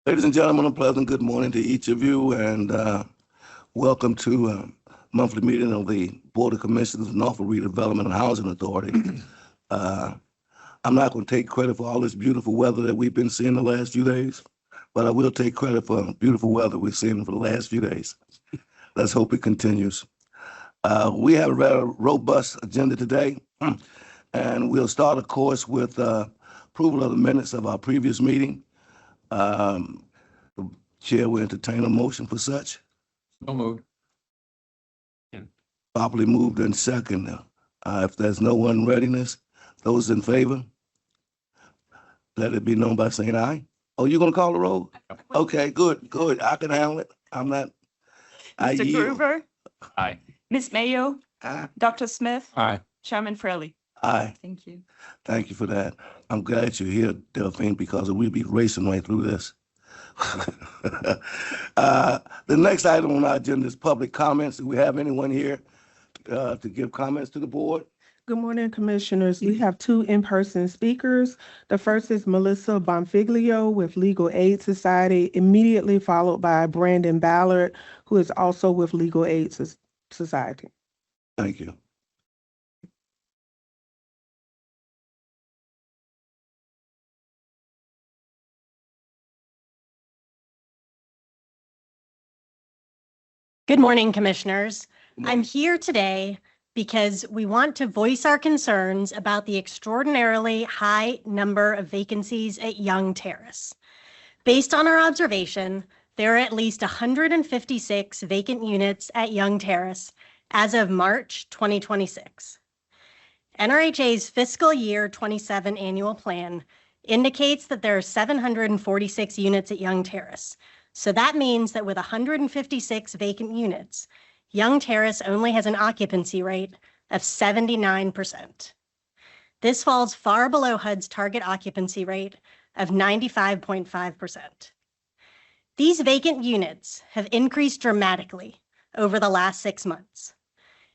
Ladies and gentlemen, a pleasant good morning to each of you, and welcome to monthly meeting of the Board of Commissioners of Norfolk Redevelopment and Housing Authority. I'm not going to take credit for all this beautiful weather that we've been seeing the last few days, but I will take credit for beautiful weather we've seen for the last few days. Let's hope it continues. We have a rather robust agenda today, and we'll start, of course, with approval of the minutes of our previous meeting. The chair will entertain a motion for such. So moved. Properly moved and second. If there's no unreadiness, those in favor, let it be known by saying aye. Oh, you're gonna call the roll? Okay, good. I can handle it. I'm not. I Mr. yield. Gruber, Aye. Ms. Mayo, Aye. Dr. Smith, Aye. Chairman Fraley. Aye. Thank you. Thank you for that. I'm glad you're here, Delphine, because we'll be racing right through this. The next item on our agenda is public comments. Do we have anyone here to give comments to the board? Good morning, Commissioners. We have two in-person speakers. The first is Melissa Bonfiglio with Legal Aid Society, immediately followed by Brandon Ballard, who is also with Legal Aid Society. Thank you. Good morning, Commissioners. I'm here today because we want to voice our concerns about the extraordinarily high number of vacancies at Young Terrace. Based on our observation, there are at least 156 vacant units at Young Terrace as of March 2026. NRHA's fiscal year 27 annual plan indicates that there are 746 units at Young Terrace. So that means that with 156 vacant units, Young Terrace only has an occupancy rate of 79%. This falls far below HUD's target occupancy rate of 95.5%. These vacant units have increased dramatically over the last 6 months.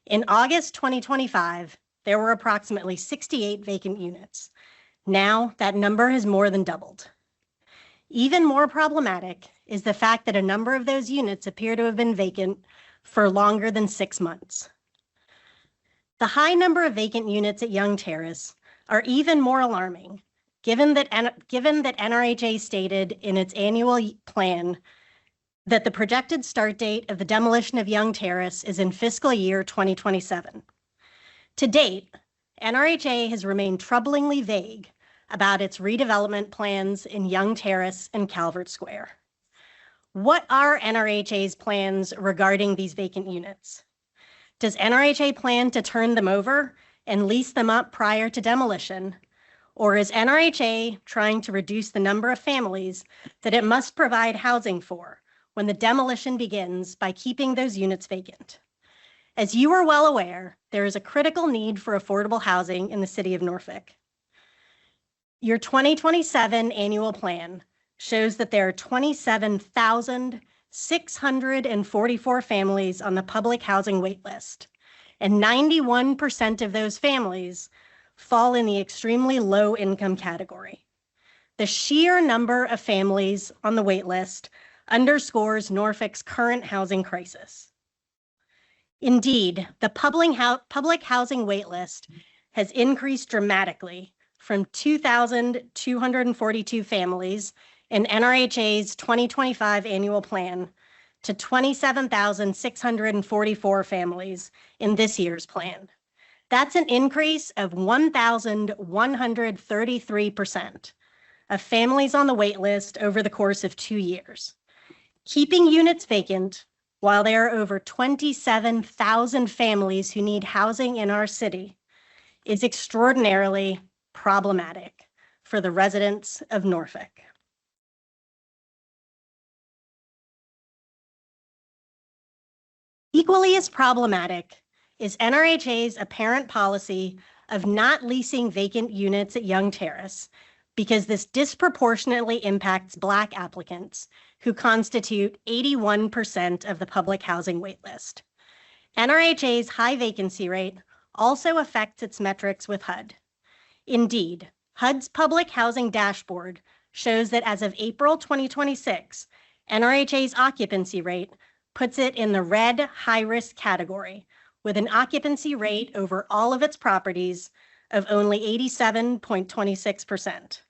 In August 2025, there were approximately 68 vacant units. Now that number has more than doubled. Even more problematic is the fact that a number of those units appear to have been vacant for longer than 6 months. The high number of vacant units at Young Terrace are even more alarming, given that NRHA stated in its annual plan that the projected start date of the demolition of Young Terrace is in fiscal year 2027. To date, NRHA has remained troublingly vague about its redevelopment plans in Young Terrace and Calvert Square. What are NRHA's plans regarding these vacant units? Does NRHA plan to turn them over and lease them up prior to demolition? Or is NRHA trying to reduce the number of families that it must provide housing for when the demolition begins by keeping those units vacant? As you are well aware, there is a critical need for affordable housing in the city of Norfolk. Your 2027 annual plan shows that there are 27,644 families on the public housing wait list, and 91% of those families fall in the extremely low income category. The sheer number of families on the wait list underscores Norfolk's current housing crisis. Indeed, the public housing wait list has increased dramatically from 2,242 families in NRHA's 2025 annual plan to 27,644 families in this year's plan. That's an increase of 1,133% of families on the wait list over the course of 2 years. Keeping units vacant while there are over 27,000 families who need housing in our city is extraordinarily problematic for the residents of Norfolk. Equally as problematic is NRHA's apparent policy of not leasing vacant units at Young Terrace because this disproportionately impacts Black applicants who constitute 81% of the public housing waitlist. NRHA's high vacancy rate also affects its metrics with HUD. Indeed, HUD's public housing dashboard shows that as of April 2026, NRHA's occupancy rate puts it in the red high-risk category, with an occupancy rate over all of its properties of only 87.26%.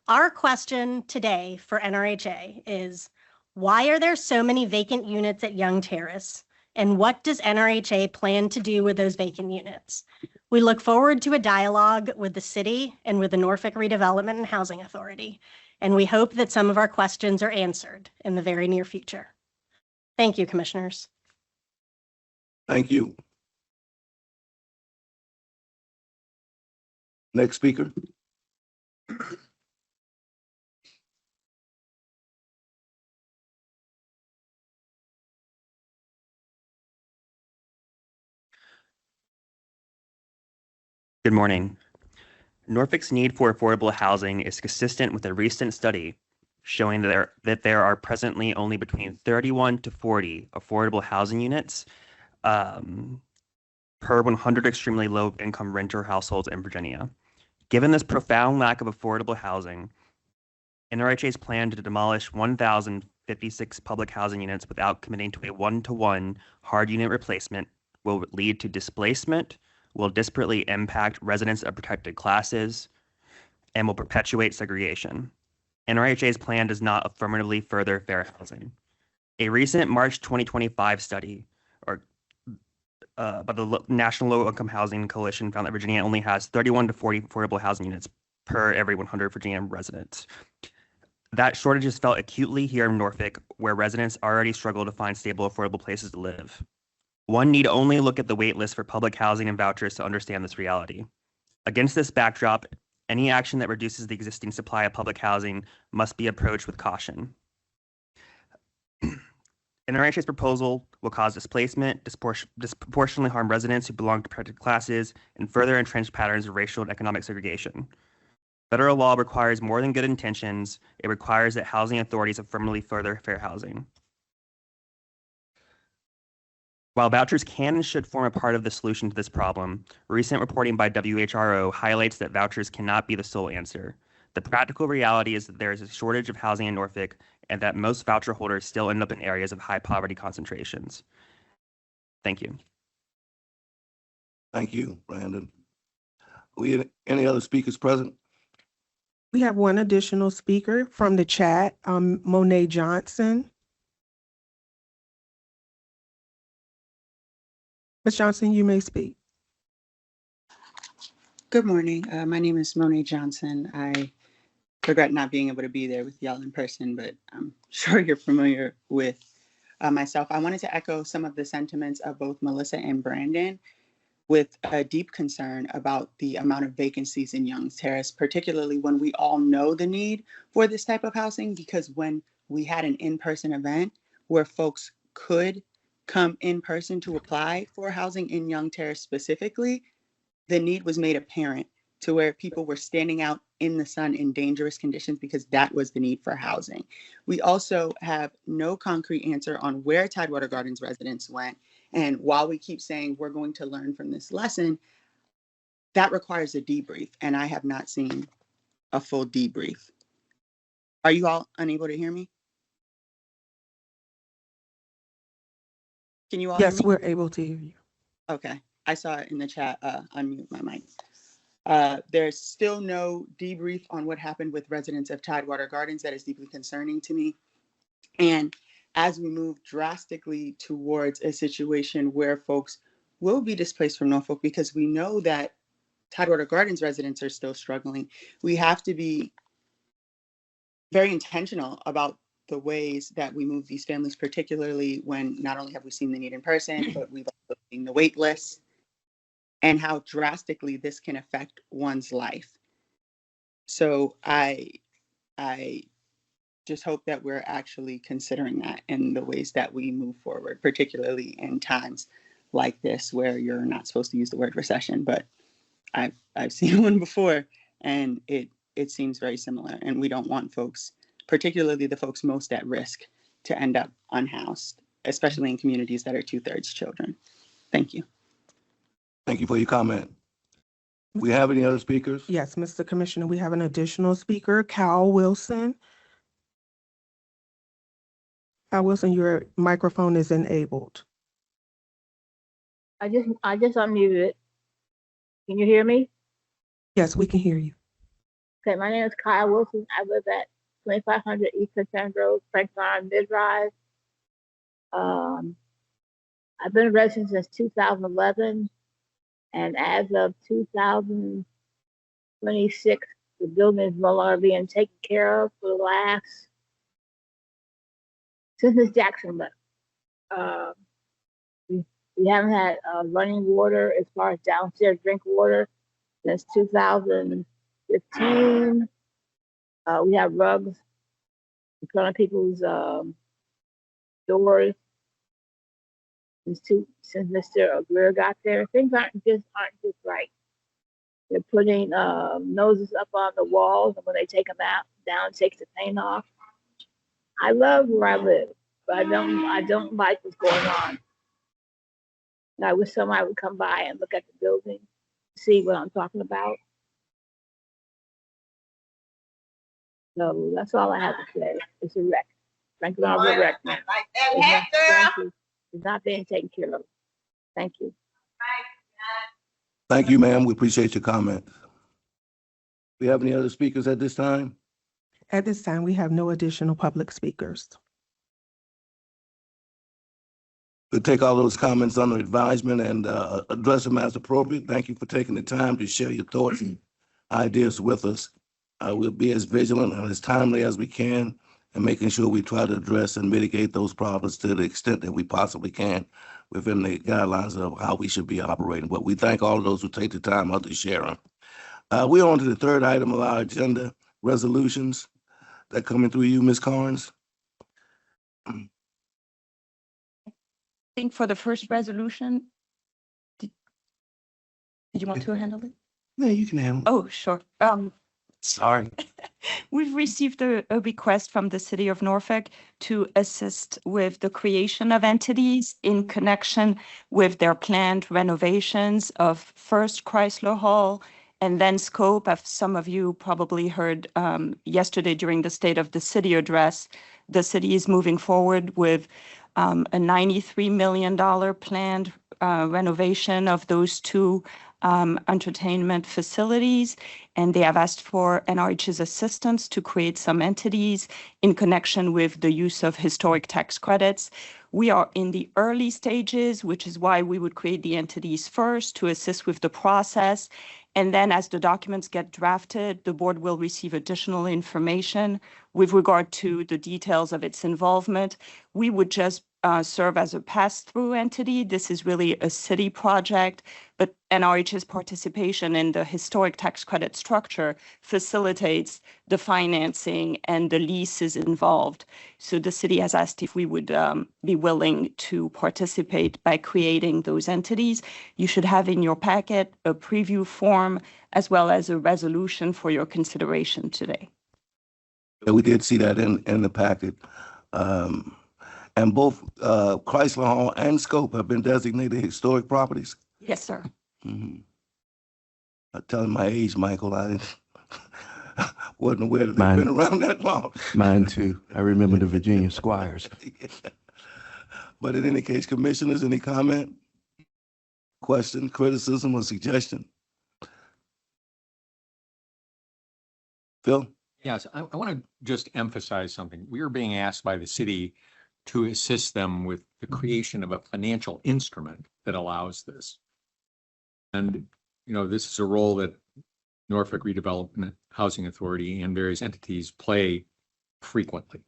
Our question today for NRHA is, why are there so many vacant units at Young Terrace? And what does NRHA plan to do with those vacant units? We look forward to a dialogue with the city and with the Norfolk Redevelopment and Housing Authority, and we hope that some of our questions are answered in the very near future. Thank you, Commissioners. Thank you. Next speaker. Good morning. Norfolk's need for affordable housing is consistent with a recent study showing that there are presently only between 31 to 40 affordable housing units per 100 extremely low-income renter households in Virginia. Given this profound lack of affordable housing, NRHA's plan to demolish 1,056 public housing units without committing to a one-to-one hard unit replacement will lead to displacement, will disparately impact residents of protected classes, and will perpetuate segregation. NRHA's plan does not affirmatively further fair housing. A recent March 2025 study by the National Low Income Housing Coalition found that Virginia only has 31 to 40 affordable housing units per every 100 Virginia residents. That shortage is felt acutely here in Norfolk, where residents already struggle to find stable, affordable places to live. One need only look at the wait list for public housing and vouchers to understand this reality. Against this backdrop, any action that reduces the existing supply of public housing must be approached with caution. NRHA's proposal will cause displacement, disproportionately harm residents who belong to protected classes, and further entrench patterns of racial and economic segregation. Federal law requires more than good intentions. It requires that housing authorities affirmatively further fair housing. While vouchers can and should form a part of the solution to this problem, recent reporting by WHRO highlights that vouchers cannot be the sole answer. The practical reality is that there is a shortage of housing in Norfolk and that most voucher holders still end up in areas of high poverty concentrations. Thank you. Thank you, Brandon. Any other speakers present? We have one additional speaker from the chat, Monet Johnson. Ms. Johnson, you may speak. Good morning. My name is Monet Johnson. I regret not being able to be there with y'all in person, but I'm sure you're familiar with myself. I wanted to echo some of the sentiments of both Melissa and Brandon with a deep concern about the amount of vacancies in Young's Terrace, particularly when we all know the need for this type of housing, because when we had an in-person event where folks could come in person to apply for housing in Young Terrace specifically, the need was made apparent to where people were standing out in the sun in dangerous conditions because that was the need for housing. We also have no concrete answer on where Tidewater Gardens residents went. And while we keep saying we're going to learn from this lesson, that requires a debrief. And I have not seen a full debrief. Are you all unable to hear me? Can you all Yes, hear me? we're able to hear you. Okay. I saw it in the chat, unmute my mic. There's still no debrief on what happened with residents of Tidewater Gardens. That is deeply concerning to me. And as we move drastically towards a situation where folks will be displaced from Norfolk, because we know that Tidewater Gardens residents are still struggling, we have to be very intentional about the ways that we move these families, particularly when not only have we seen the need in person, but we've also seen the wait lists and how drastically this can affect one's life. So I just hope that we're actually considering that in the ways that we move forward, particularly in times like this where you're not supposed to use the word recession, but I've seen one before and it seems very similar. And we don't want folks, particularly the folks most at risk, to end up unhoused, especially in communities that are 2/3 children. Thank you. Thank you for your comment. We have any other speakers? Yes, Mr. Commissioner, we have an additional speaker, Cal Wilson. Cal Wilson, your microphone is enabled. I just unmuted. Can you hear me? Yes, we can hear you. Okay, my name is Kyle Wilson. I live at 2500 East Fifth Road, Franklin Mid-Rise. I've been a resident since 2011, and as of 2026, the building is no longer being taken care of for the last, since Ms. Jackson left. We haven't had running water as far as downstairs drink water since 2015. We have rugs in front of people's doors since Mr. Greer got there. Things aren't just right. They're putting noses up on the walls, and when they take them down, it takes the paint off. I love where I live, but I don't like what's going on. And I wish somebody would come by and look at the building, see what I'm talking about. So that's all I have to say. It's a wreck. Franklin is a wreck. It's not being taken care of. Thank you. Thank you, ma'am. We appreciate your comment. We have any other speakers at this time? At this time, we have no additional public speakers. We'll take all those comments under advisement and address them as appropriate. Thank you for taking the time to share your thoughts and ideas with us. We'll be as vigilant and as timely as we can and making sure we try to address and mitigate those problems to the extent that we possibly can within the guidelines of how we should be operating. But we thank all of those who take the time out to share them. We're on to the third item of our agenda, resolutions that coming through you, Ms. Carnes. I think for the first resolution, did you want to handle it? Yeah, you can handle it. Oh, sure. Sorry. We've received a request from the city of Norfolk to assist with the creation of entities in connection with their planned renovations of first Chrysler Hall and then Scope. As some of you probably heard yesterday during the State of the City address, the city is moving forward with a $93 million planned renovation of those two entertainment facilities, and they have asked for NRH's assistance to create some entities in connection with the use of historic tax credits. We are in the early stages, which is why we would create the entities first to assist with the process. And then as the documents get drafted, the board will receive additional information with regard to the details of its involvement. We would just serve as a pass-through entity. This is really a city project, but NRH's participation in the historic tax credit structure facilitates the financing and the leases involved. So the city has asked if we would be willing to participate by creating those entities. You should have in your packet a preview form as well as a resolution for your consideration today. Yeah, we did see that in the packet. And both Chrysler Hall and Scope have been designated historic properties. Yes, sir. Mm-hmm. I'm telling my age, Michael, I wasn't aware that they've been around that long. Mine too. I remember the Virginia Squires. Yeah. But in any case, commissioners, any comment, question, criticism, or suggestion? Phil? Yes, I want to just emphasize something. We are being asked by the city to assist them with the creation of a financial instrument that allows this. And, you know, this is a role that Norfolk Redevelopment Housing Authority and various entities play frequently.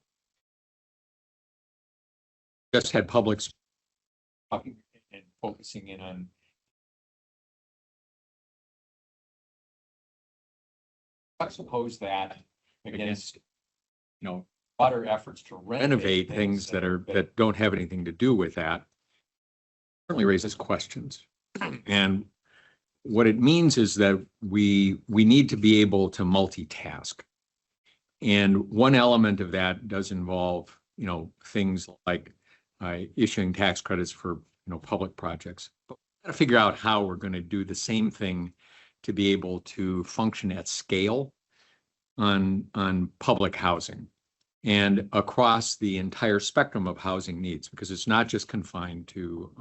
Just had public talking and focusing in on suppose that against, you know, broader efforts to renovate things that don't have anything to do with that certainly raises questions. And what it means is that we need to be able to multitask. And one element of that does involve, you know, things like issuing tax credits for, you know, public projects. But we've got to figure out how we're going to do the same thing to be able to function at scale on public housing and across the entire spectrum of housing needs, because it's not just confined to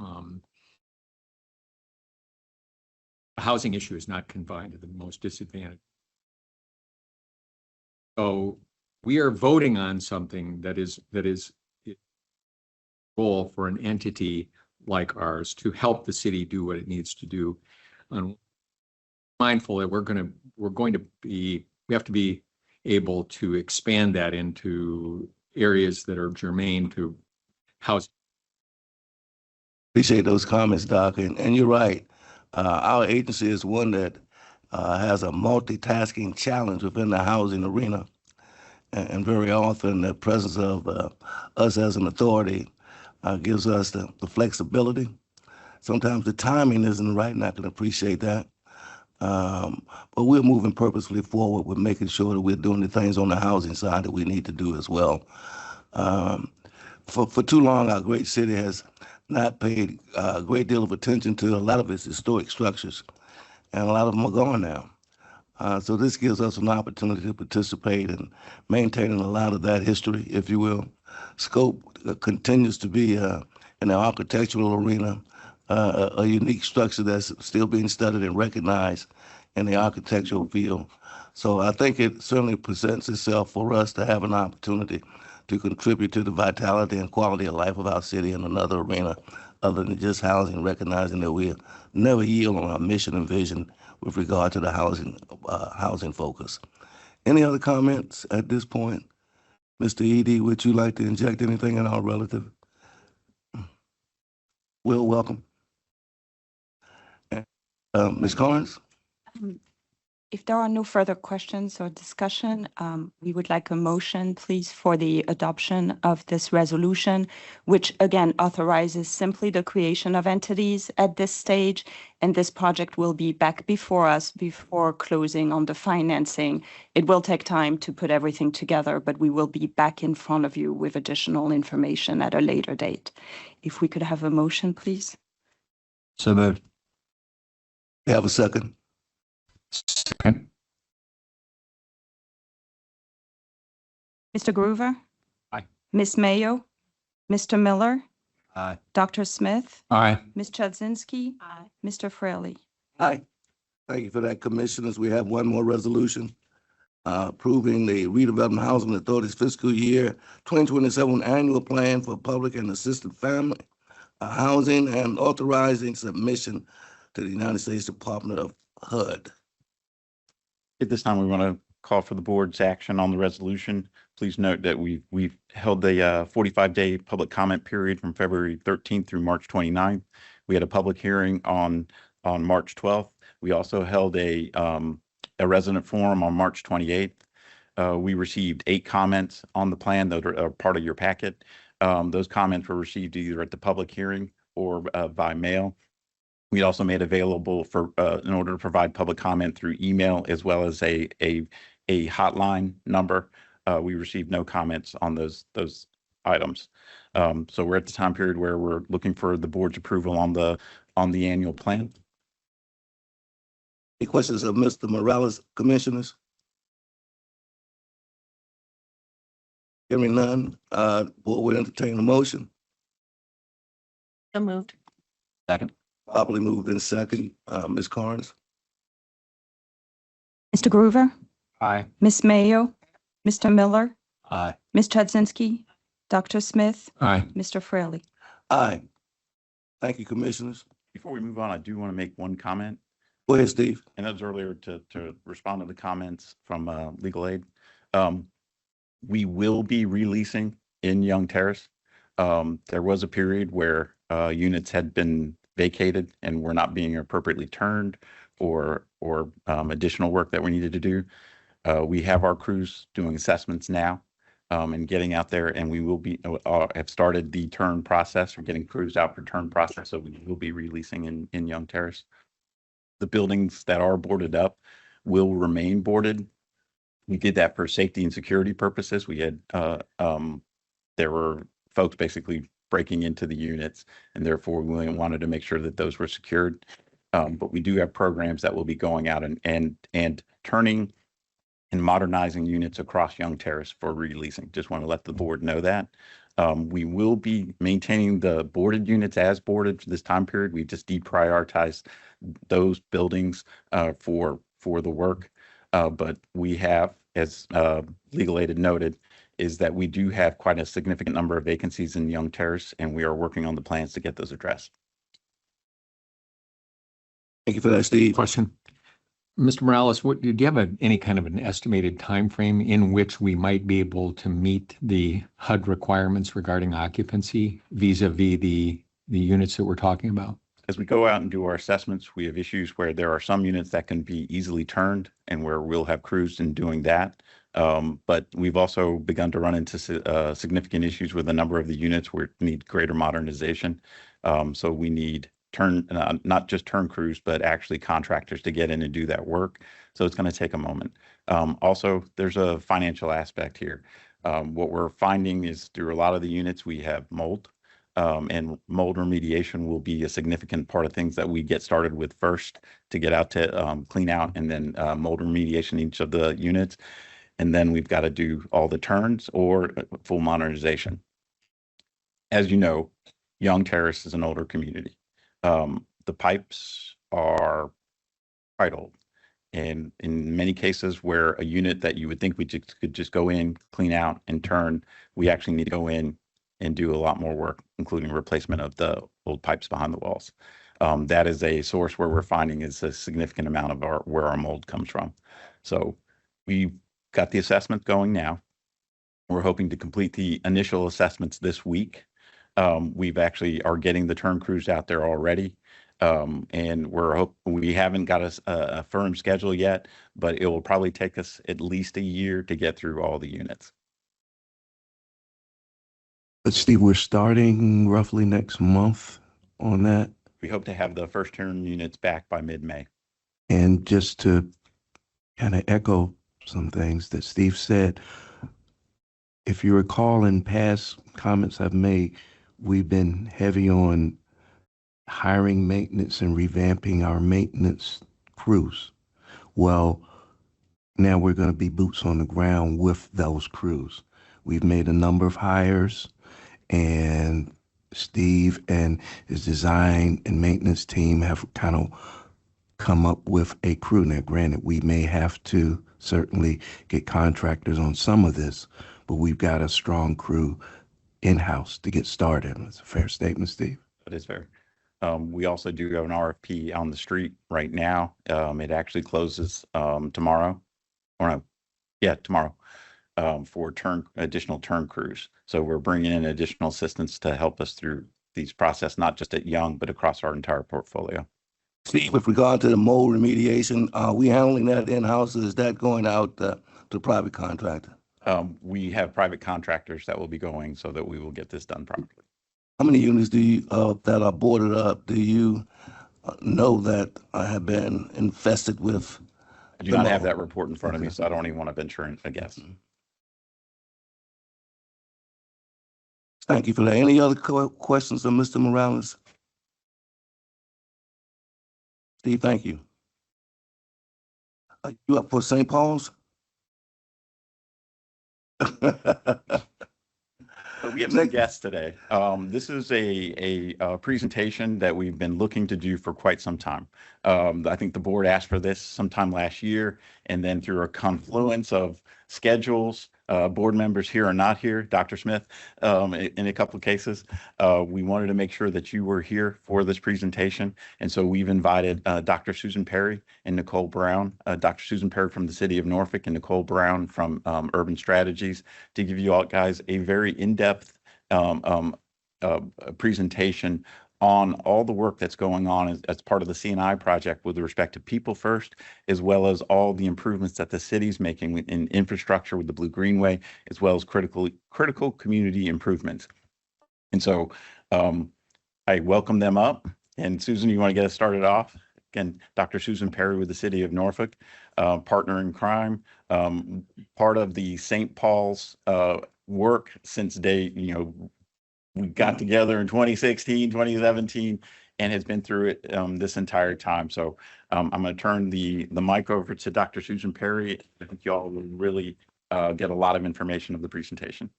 the housing issue is not confined to the most disadvantaged. So we are voting on something that is role for an entity like ours to help the city do what it needs to do. And mindful that we have to be able to expand that into areas that are germane to housing. Appreciate those comments, Doc. And you're right. Our agency is one that has a multitasking challenge within the housing arena. And very often the presence of us as an authority gives us the flexibility. Sometimes the timing isn't right, and I can appreciate that. But we're moving purposefully forward with making sure that we're doing the things on the housing side that we need to do as well. For too long, our great city has not paid a great deal of attention to a lot of its historic structures, and a lot of them are gone now. So this gives us an opportunity to participate in maintaining a lot of that history, if you will. Scope continues to be in the architectural arena, a unique structure that's still being studied and recognized in the architectural field. So I think it certainly presents itself for us to have an opportunity to contribute to the vitality and quality of life of our city in another arena other than just housing, recognizing that we'll never yield on our mission and vision with regard to the housing focus. Any other comments at this point? Mr. Edie, would you like to inject anything in our relative? Will, welcome. Ms. Carnes? If there are no further questions or discussion, we would like a motion, please, for the adoption of this resolution, which again authorizes simply the creation of entities at this stage. And this project will be back before us before closing on the financing. It will take time to put everything together, but we will be back in front of you with additional information at a later date. If we could have a motion, please. So moved. You have a second? Second. Mr. Groover? Aye. Ms. Mayo? Mr. Miller? Aye. Dr. Smith? Aye. Ms. Chudzinski? Aye. Mr. Fraley? Aye. Thank you for that, Commissioners. We have one more resolution approving the Redevelopment Housing Authority's fiscal year 2027 annual plan for public and assisted family housing and authorizing submission to the United States Department of HUD. At this time, we want to call for the board's action on the resolution. Please note that we've held the 45-day public comment period from February 13th through March 29th. We had a public hearing on March 12th. We also held a resident forum on March 28th. We received 8 comments on the plan that are part of your packet. Those comments were received either at the public hearing or by mail. We also made available for in order to provide public comment through email as well as a hotline number. We received no comments on those items. So we're at the time period where we're looking for the board's approval on the annual plan. Any questions of Mr. Morales, Commissioners? Hearing none, board will entertain a motion. So moved. Second. Properly moved in second. Ms. Carnes? Mr. Groover? Aye. Ms. Mayo? Mr. Miller? Aye. Ms. Chudzinski? Dr. Smith? Aye. Mr. Fraley? Aye. Thank you, Commissioners. Before we move on, I do want to make one comment. Go ahead, Steve. And that was earlier to respond to the comments from legal aid. We will be releasing in Young Terrace. There was a period where units had been vacated and were not being appropriately turned or additional work that we needed to do. We have our crews doing assessments now and getting out there, and we will be have started the turn process. We're getting crews out for turn process, so we will be releasing in Young Terrace. The buildings that are boarded up will remain boarded. We did that for safety and security purposes. We had there were folks basically breaking into the units, and therefore we wanted to make sure that those were secured. But we do have programs that will be going out and turning and modernizing units across Young Terrace for releasing. Just want to let the board know that. We will be maintaining the boarded units as boarded for this time period. We just deprioritized those buildings for the work. But we have, as Legal Aid had noted, is that we do have quite a significant number of vacancies in Young Terrace, and we are working on the plans to get those addressed. Thank you for that, Steve. Question. Mr. Morales, do you have any kind of an estimated time frame in which we might be able to meet the HUD requirements regarding occupancy vis-a-vis the units that we're talking about? As we go out and do our assessments, we have issues where there are some units that can be easily turned and where we'll have crews in doing that. But we've also begun to run into significant issues with a number of the units where it need greater modernization. So we need not just turn crews, but actually contractors to get in and do that work. So it's going to take a moment. Also, there's a financial aspect here. What we're finding is through a lot of the units, we have mold. And mold remediation will be a significant part of things that we get started with first to get out to clean out, and then mold remediation in each of the units. And then we've got to do all the turns or full modernization. As you know, Young Terrace is an older community. The pipes are quite old. And in many cases where a unit that you would think we could just go in, clean out, and turn, we actually need to go in and do a lot more work, including replacement of the old pipes behind the walls. That is a source where we're finding is a significant amount of where our mold comes from. So we've got the assessment going now. We're hoping to complete the initial assessments this week. We've actually are getting the turn crews out there already. And we haven't got a firm schedule yet, but it will probably take us at least a year to get through all the units. Steve, we're starting roughly next month on that. We hope to have the first turn units back by mid-May. And just to kind of echo some things that Steve said, if you recall in past comments I've made, we've been heavy on hiring maintenance and revamping our maintenance crews. Well, now we're going to be boots on the ground with those crews. We've made a number of hires, and Steve and his design and maintenance team have kind of come up with a crew. Now, granted, we may have to certainly get contractors on some of this, but we've got a strong crew in-house to get started. That's a fair statement, Steve. That is fair. We also do have an RFP on the street right now. It actually closes tomorrow. Or no, yeah, tomorrow. For additional turn crews. So we're bringing in additional assistance to help us through these process, not just at Young, but across our entire portfolio. Steve, with regard to the mold remediation, are we handling that in-house, or is that going out to private contractor? We have private contractors that will be going so that we will get this done properly. How many units do you that are boarded up do you know that have been infested with? I do not have that report in front of me, so I don't even want to venture a guess. Thank you for that. Any other questions of Mr. Morales? Steve, thank you. Are you up for St. Paul's? We have some guests today. This is a presentation that we've been looking to do for quite some time. I think the board asked for this sometime last year, and then through a confluence of schedules, board members here or not here, Dr. Smith, in a couple of cases, we wanted to make sure that you were here for this presentation. And so we've invited Dr. Susan Perry and Nicole Brown, Dr. Susan Perry from the city of Norfolk and Nicole Brown from Urban Strategies, to give you all guys a very in-depth presentation on all the work that's going on as part of the C&I project with respect to people first, as well as all the improvements that the city's making in infrastructure with the Blue Greenway, as well as critical community improvements. And so I welcome them up. And Susan, you want to get us started off? Again, Dr. Susan Perry with the city of Norfolk, partner in crime, part of the St. Paul's work since we got together in 2016, 2017, and has been through it this entire time. So I'm going to turn the mic over to Dr. Susan Perry. I think y'all will really get a lot of information of the presentation.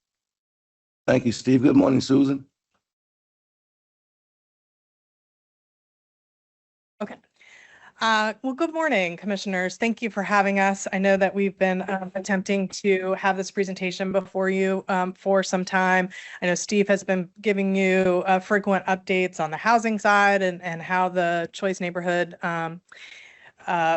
Thank you, Steve. Good morning, Susan. Okay. Well, good morning, commissioners. Thank you for having us. I know that we've been attempting to have this presentation before you for some time. I know Steve has been giving you frequent updates on the housing side and how the Choice Neighborhood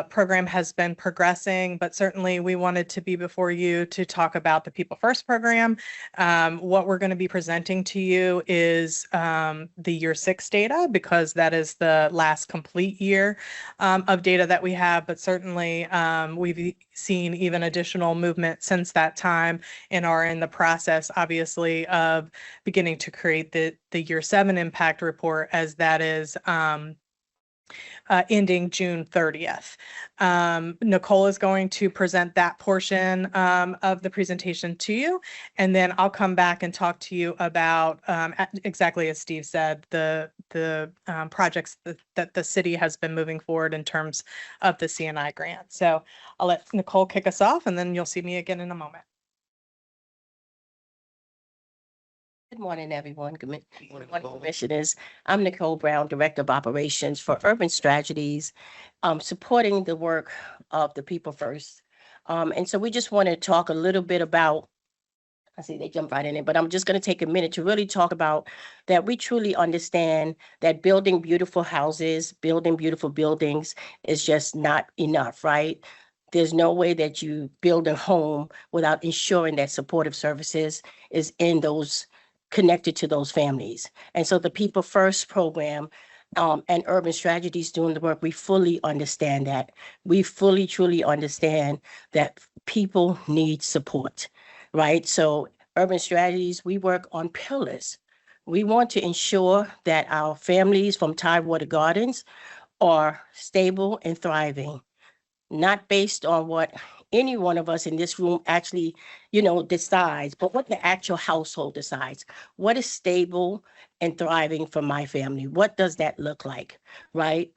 program has been progressing, but certainly we wanted to be before you to talk about the People First program. What we're going to be presenting to you is the year 6 data, because that is the last complete year of data that we have, but certainly we've seen even additional movement since that time and are in the process, obviously, of beginning to create the year 7 impact report, as that is ending June 30th. Nicole is going to present that portion of the presentation to you, and then I'll come back and talk to you about, exactly as Steve said, the projects that the city has been moving forward in terms of the CNI grant. So I'll let Nicole kick us off, and then you'll see me again in a moment. Good morning, everyone. Good morning, commissioners. I'm Nicole Brown, Director of Operations for Urban Strategies, supporting the work of the People First. And so we just want to talk a little bit about, I see they jump right in it, but I'm just going to take a minute to really talk about that we truly understand that building beautiful houses, building beautiful buildings is just not enough, right? There's no way that you build a home without ensuring that supportive services is in those connected to those families. And so the People First program and Urban Strategies doing the work, we fully understand that. We fully, truly understand that people need support, right? So Urban Strategies, we work on pillars. We want to ensure that our families from Tidewater Gardens are stable and thriving, not based on what any one of us in this room actually, decides, but what the actual household decides. What is stable and thriving for my family? What does that look like, right?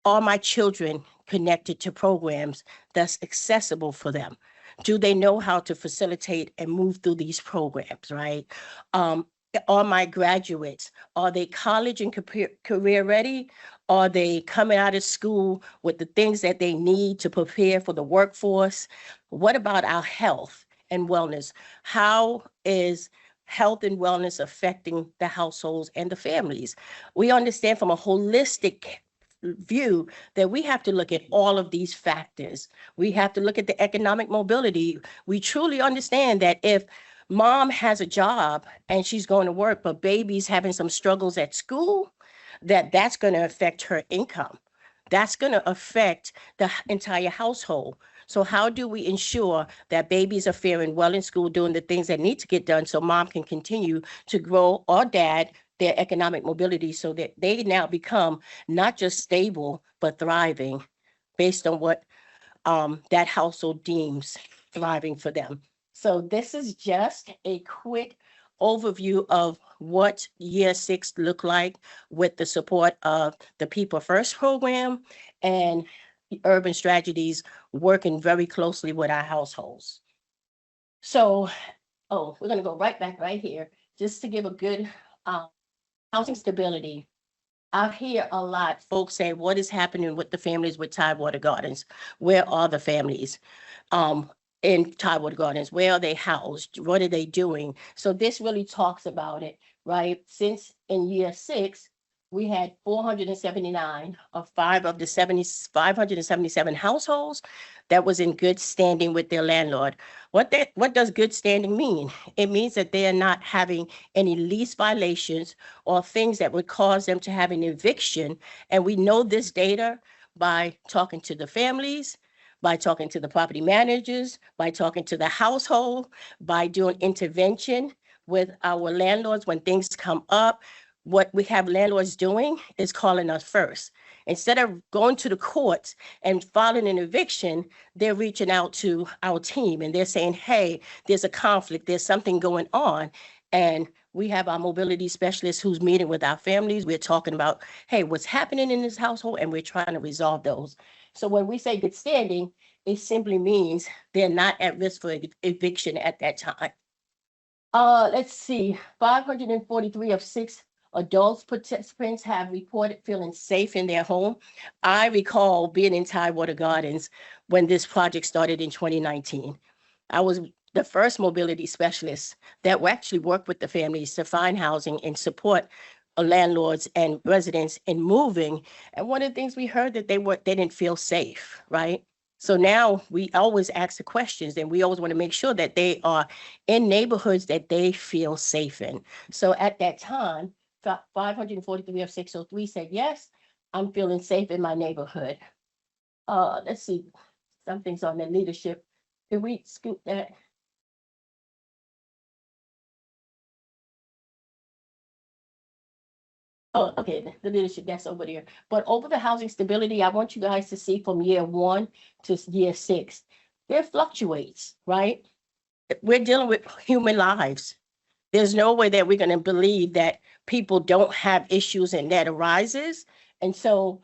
Are my children connected to programs that's accessible for them? Do they know how to facilitate and move through these programs, right? Are my graduates, are they college and career ready? Are they coming out of school with the things that they need to prepare for the workforce? What about our health and wellness? How is health and wellness affecting the households and the families? We understand from a holistic view that we have to look at all of these factors. We have to look at the economic mobility. We truly understand that if mom has a job and she's going to work, but baby's having some struggles at school, that's going to affect her income. That's going to affect the entire household. So how do we ensure that babies are faring well in school, doing the things that need to get done so mom can continue to grow, or dad, their economic mobility, so that they now become not just stable, but thriving based on what that household deems thriving for them. So this is just a quick overview of what year 6 looked like with the support of the People First program and Urban Strategies working very closely with our households. So, we're going to go right back right here just to give a good housing stability. I hear a lot folks say, what is happening with the families with Tidewater Gardens? Where are the families in Tidewater Gardens? Where are they housed? What are they doing? So this really talks about it, right? Since in year 6, we had 479 of 577 households that was in good standing with their landlord. What does good standing mean? It means that they are not having any lease violations or things that would cause them to have an eviction. And we know this data by talking to the families, by talking to the property managers, by talking to the household, by doing intervention with our landlords when things come up. What we have landlords doing is calling us first. Instead of going to the courts and filing an eviction, they're reaching out to our team and they're saying, hey, there's a conflict, there's something going on. And We have our mobility specialist who's meeting with our families. We're talking about, hey, what's happening in this household, and we're trying to resolve those. So when we say good standing, it simply means they're not at risk for eviction at that time. Let's see, 543 of 6 adults participants have reported feeling safe in their home. I recall being in Tidewater Gardens when this project started in 2019. I was the first mobility specialist that actually worked with the families to find housing and support landlords and residents in moving. And one of the things we heard that they didn't feel safe, right? So now we always ask the questions, and we always want to make sure that they are in neighborhoods that they feel safe in. So at that time, 543 of 603 said, yes, I'm feeling safe in my neighborhood. Let's see, something's on the leadership. Can we scoop that? Oh, okay, the leadership, that's over there. But over the housing stability, I want you guys to see from year 1 to year 6, there fluctuates, right? We're dealing with human lives. There's no way that we're going to believe that people don't have issues and that arises. And so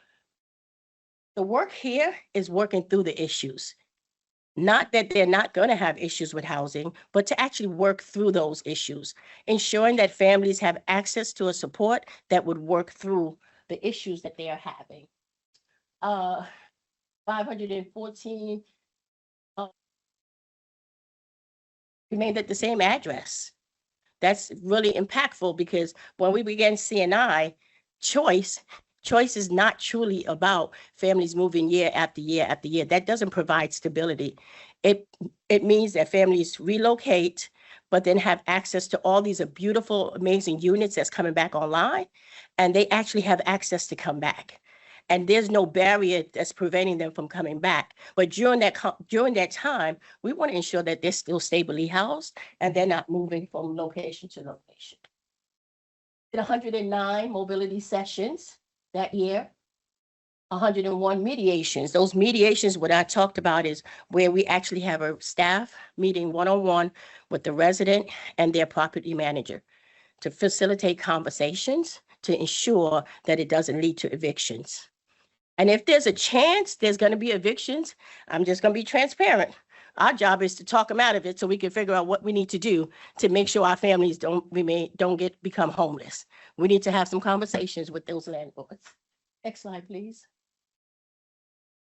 the work here is working through the issues. Not that they're not going to have issues with housing, but to actually work through those issues, ensuring that families have access to a support that would work through the issues that they are having. 514 remained at the same address. That's really impactful, because when we began CNI, choice is not truly about families moving year after year after year. That doesn't provide stability. It means that families relocate, but then have access to all these beautiful, amazing units that's coming back online, and they actually have access to come back. And there's no barrier that's preventing them from coming back. But during that time, we want to ensure that they're still stably housed and they're not moving from location to location. Did 109 mobility sessions that year, 101 mediations. Those mediations, what I talked about, is where we actually have a staff meeting one-on-one with the resident and their property manager to facilitate conversations to ensure that it doesn't lead to evictions. And if there's a chance there's going to be evictions, I'm just going to be transparent. Our job is to talk them out of it so we can figure out what we need to do to make sure our families don't become homeless. We need to have some conversations with those landlords. Next slide, please.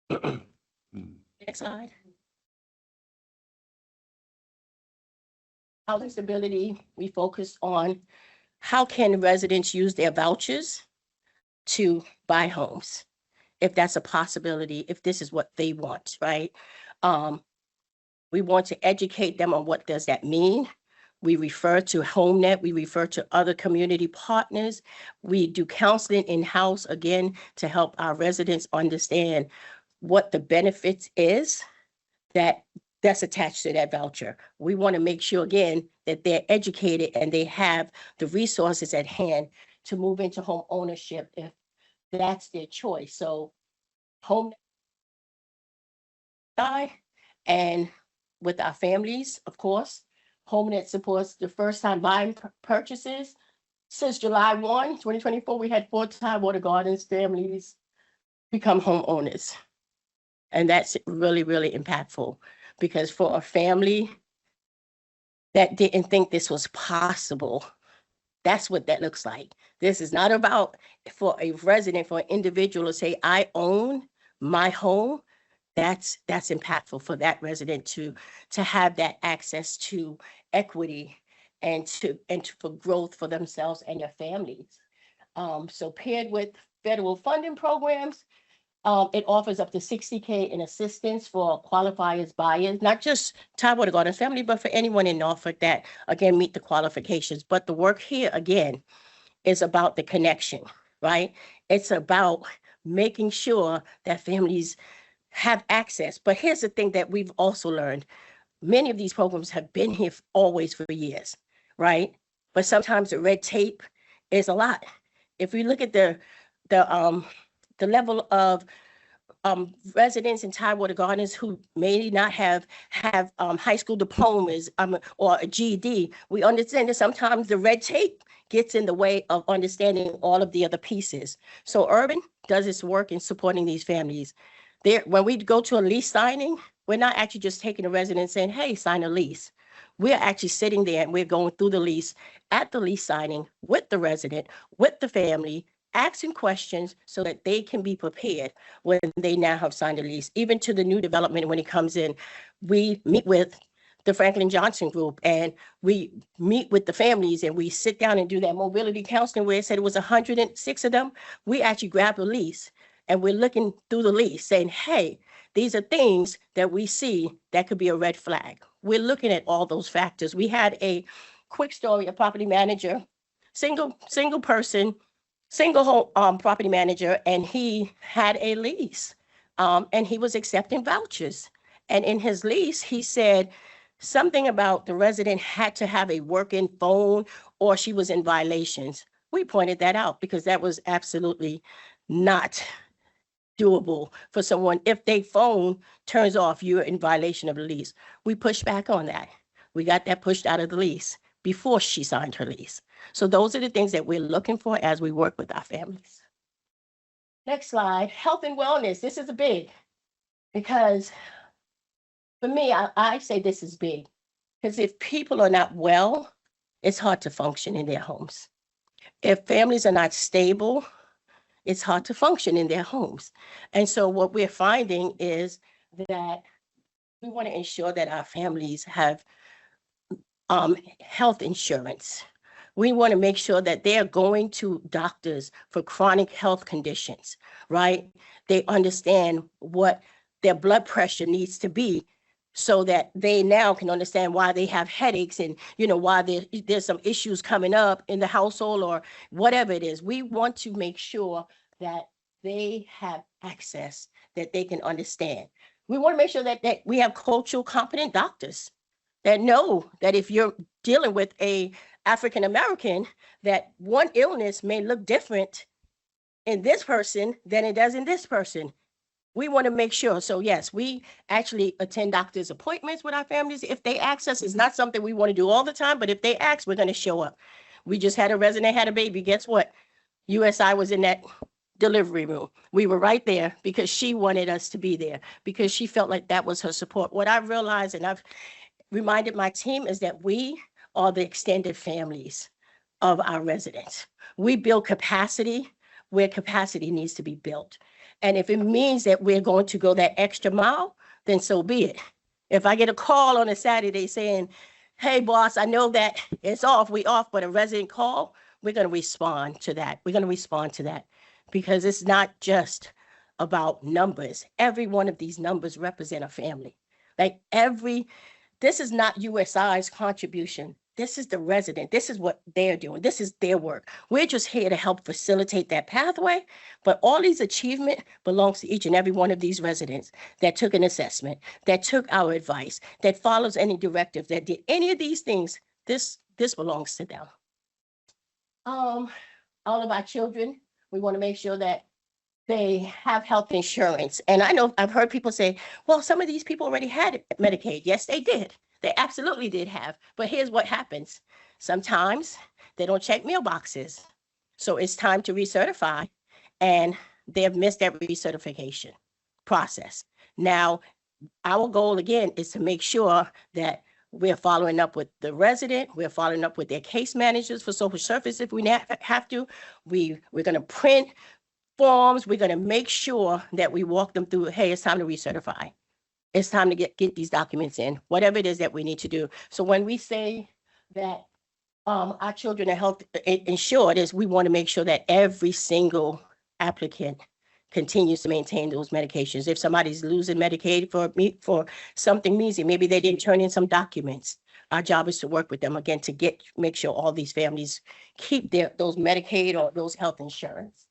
Next slide. Housing stability, we focus on how can residents use their vouchers to buy homes, if that's a possibility, if this is what they want, right? We want to educate them on what does that mean. We refer to HomeNet, we refer to other community partners. We do counseling in-house, again, to help our residents understand what the benefits is that's attached to that voucher. We want to make sure, again, that they're educated and they have the resources at hand to move into home ownership if that's their choice. So home and with our families, of course, HomeNet supports the first time buying purchases. Since July 1, 2024, we had 4 Tidewater Gardens families become homeowners. And that's really, really impactful, because for a family that didn't think this was possible, that's what that looks like. This is not about for a resident, for an individual to say, I own my home. That's impactful for that resident to have that access to equity and for growth for themselves and their families. So paired with federal funding programs, it offers up to $60K in assistance for qualifiers buyers, not just Tidewater Gardens family, but for anyone in Norfolk that, again, meet the qualifications. But the work here, again, is about the connection, right? It's about making sure that families have access. But here's the thing that we've also learned. Many of these programs have been here always for years, right? But sometimes the red tape is a lot. If we look at the level of residents in Tidewater Gardens who may not have high school diplomas or a GED. We understand that sometimes the red tape gets in the way of understanding all of the other pieces. So Urban does its work in supporting these families. When we go to a lease signing, we're not actually just taking a resident saying, hey, sign a lease. We're actually sitting there and we're going through the lease at the lease signing with the resident, with the family, asking questions so that they can be prepared when they now have signed a lease. Even to the new development, when it comes in, we meet with the Franklin Johnson group and we meet with the families and we sit down and do that mobility counseling where it said it was 106 of them. We actually grab a lease and we're looking through the lease saying, hey, these are things that we see that could be a red flag. We're looking at all those factors. We had a quick story, a property manager, single person, single home property manager, and he had a lease and he was accepting vouchers. And in his lease, he said something about the resident had to have a working phone or she was in violations. We pointed that out because that was absolutely not doable for someone. If their phone turns off, you're in violation of the lease. We pushed back on that. We got that pushed out of the lease before she signed her lease. So those are the things that we're looking for as we work with our families. Next slide, health and wellness. This is a big, because for me, I say this is big, because if people are not well, it's hard to function in their homes. If families are not stable, it's hard to function in their homes. And so what we're finding is that we want to ensure that our families have health insurance. We want to make sure that they're going to doctors for chronic health conditions, right? They understand what their blood pressure needs to be so that they now can understand why they have headaches and, you know, why there's some issues coming up in the household or whatever it is. We want to make sure that they have access, that they can understand. We want to make sure that we have cultural competent doctors that know that if you're dealing with a African American, that one illness may look different in this person than it does in this person. We want to make sure. So yes, we actually attend doctor's appointments with our families. If they ask us, it's not something we want to do all the time, but if they ask, we're going to show up. We just had a resident had a baby. Guess what? USI was in that delivery room. We were right there because she wanted us to be there, because she felt like that was her support. What I realized, and I've reminded my team, is that we are the extended families of our residents. We build capacity where capacity needs to be built. And if it means that we're going to go that extra mile, then so be it. If I get a call on a Saturday saying, hey, boss, I know that it's off, we off, but a resident call, we're going to respond to that. We're going to respond to that because it's not just about numbers. Every one of these numbers represent a family. Like this is not USI's contribution. This is the resident. This is what they're doing. This is their work. We're just here to help facilitate that pathway. But all these achievement belongs to each and every one of these residents that took an assessment, that took our advice, that follows any directive, that did any of these things. This belongs to them. All of our children, we want to make sure that they have health insurance. And I know I've heard people say, well, some of these people already had Medicaid. Yes, they did. They absolutely did have. But here's what happens. Sometimes they don't check mailboxes. So it's time to recertify, and they have missed that recertification process. Now, our goal again is to make sure that we're following up with the resident. We're following up with their case managers for social service if we have to. We're going to print forms. We're going to make sure that we walk them through, hey, it's time to recertify. It's time to get these documents in, whatever it is that we need to do. So when we say that our children are health insured, is we want to make sure that every single applicant continues to maintain those medications. If somebody's losing Medicaid for something measly, maybe they didn't turn in some documents. Our job is to work with them again to make sure all these families keep those Medicaid or those health insurance.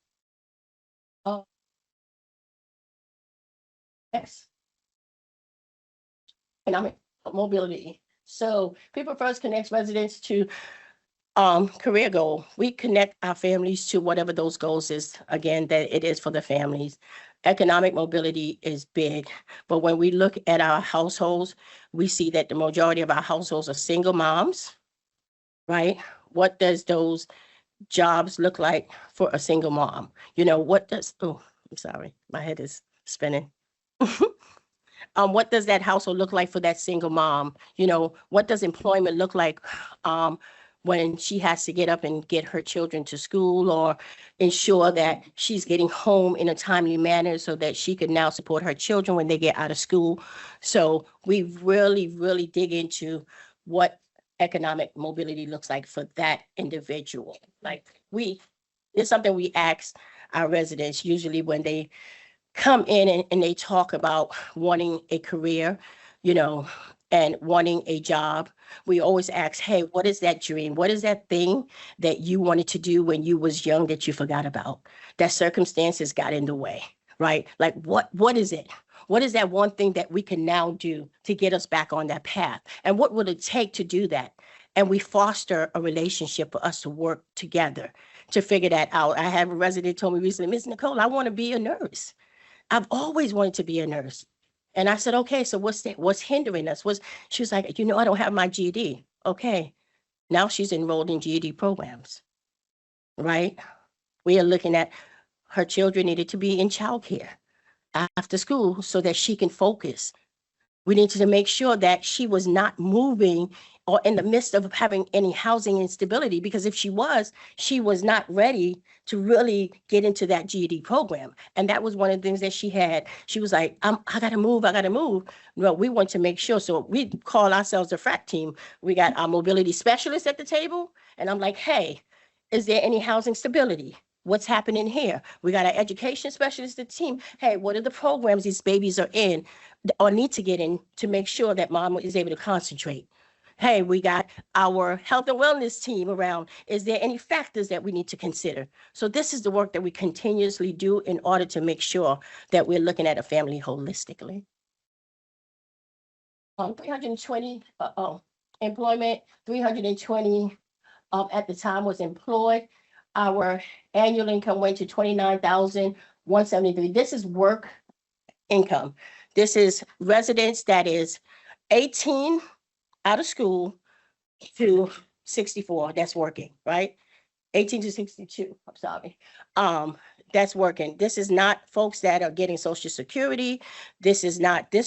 Yes. Economic mobility. So People First connects residents to Career goal, we connect our families to whatever those goals is, again, that it is for the families. Economic mobility is big, but when we look at our households, we see that the majority of our households are single moms, right? What does those jobs look like for a single mom? You know, I'm sorry, my head is spinning. What does that household look like for that single mom? You know, what does employment look like when she has to get up and get her children to school, or ensure that she's getting home in a timely manner so that she can now support her children when they get out of school? So we really, really dig into what economic mobility looks like for that individual. Like it's something we ask our residents usually when they come in and they talk about wanting a career, you know, and wanting a job. We always ask, hey, what is that dream? What is that thing that you wanted to do when you was young that you forgot about? That circumstances got in the way, right? Like what is it? What is that one thing that we can now do to get us back on that path? And what would it take to do that? And we foster a relationship for us to work together to figure that out. I have a resident told me recently, Miss Nicole, I want to be a nurse. I've always wanted to be a nurse. And I said, okay, so what's hindering us? She was like, you know, I don't have my GED. Okay. Now she's enrolled in GED programs, right? We are looking at her children needed to be in childcare after school so that she can focus. We needed to make sure that she was not moving or in the midst of having any housing instability, because if she was not ready to really get into that GED program. And that was one of the things that she had. She was like, I gotta move. Well, we want to make sure. So we call ourselves the FRAC team. We got our mobility specialist at the table. And I'm like, hey, is there any housing stability? What's happening here? We got our education specialist at the team. Hey, what are the programs these babies are in or need to get in to make sure that mom is able to concentrate? Hey, we got our health and wellness team around. Is there any factors that we need to consider? So this is the work that we continuously do in order to make sure that we're looking at a family holistically. 320 employment, 320 at the time was employed. Our annual income went to 29,173. This is work income. This is residents that is 18 out of school to 64, that's working, right? 18 to 62, I'm sorry. That's working. This is not folks that are getting Social Security. This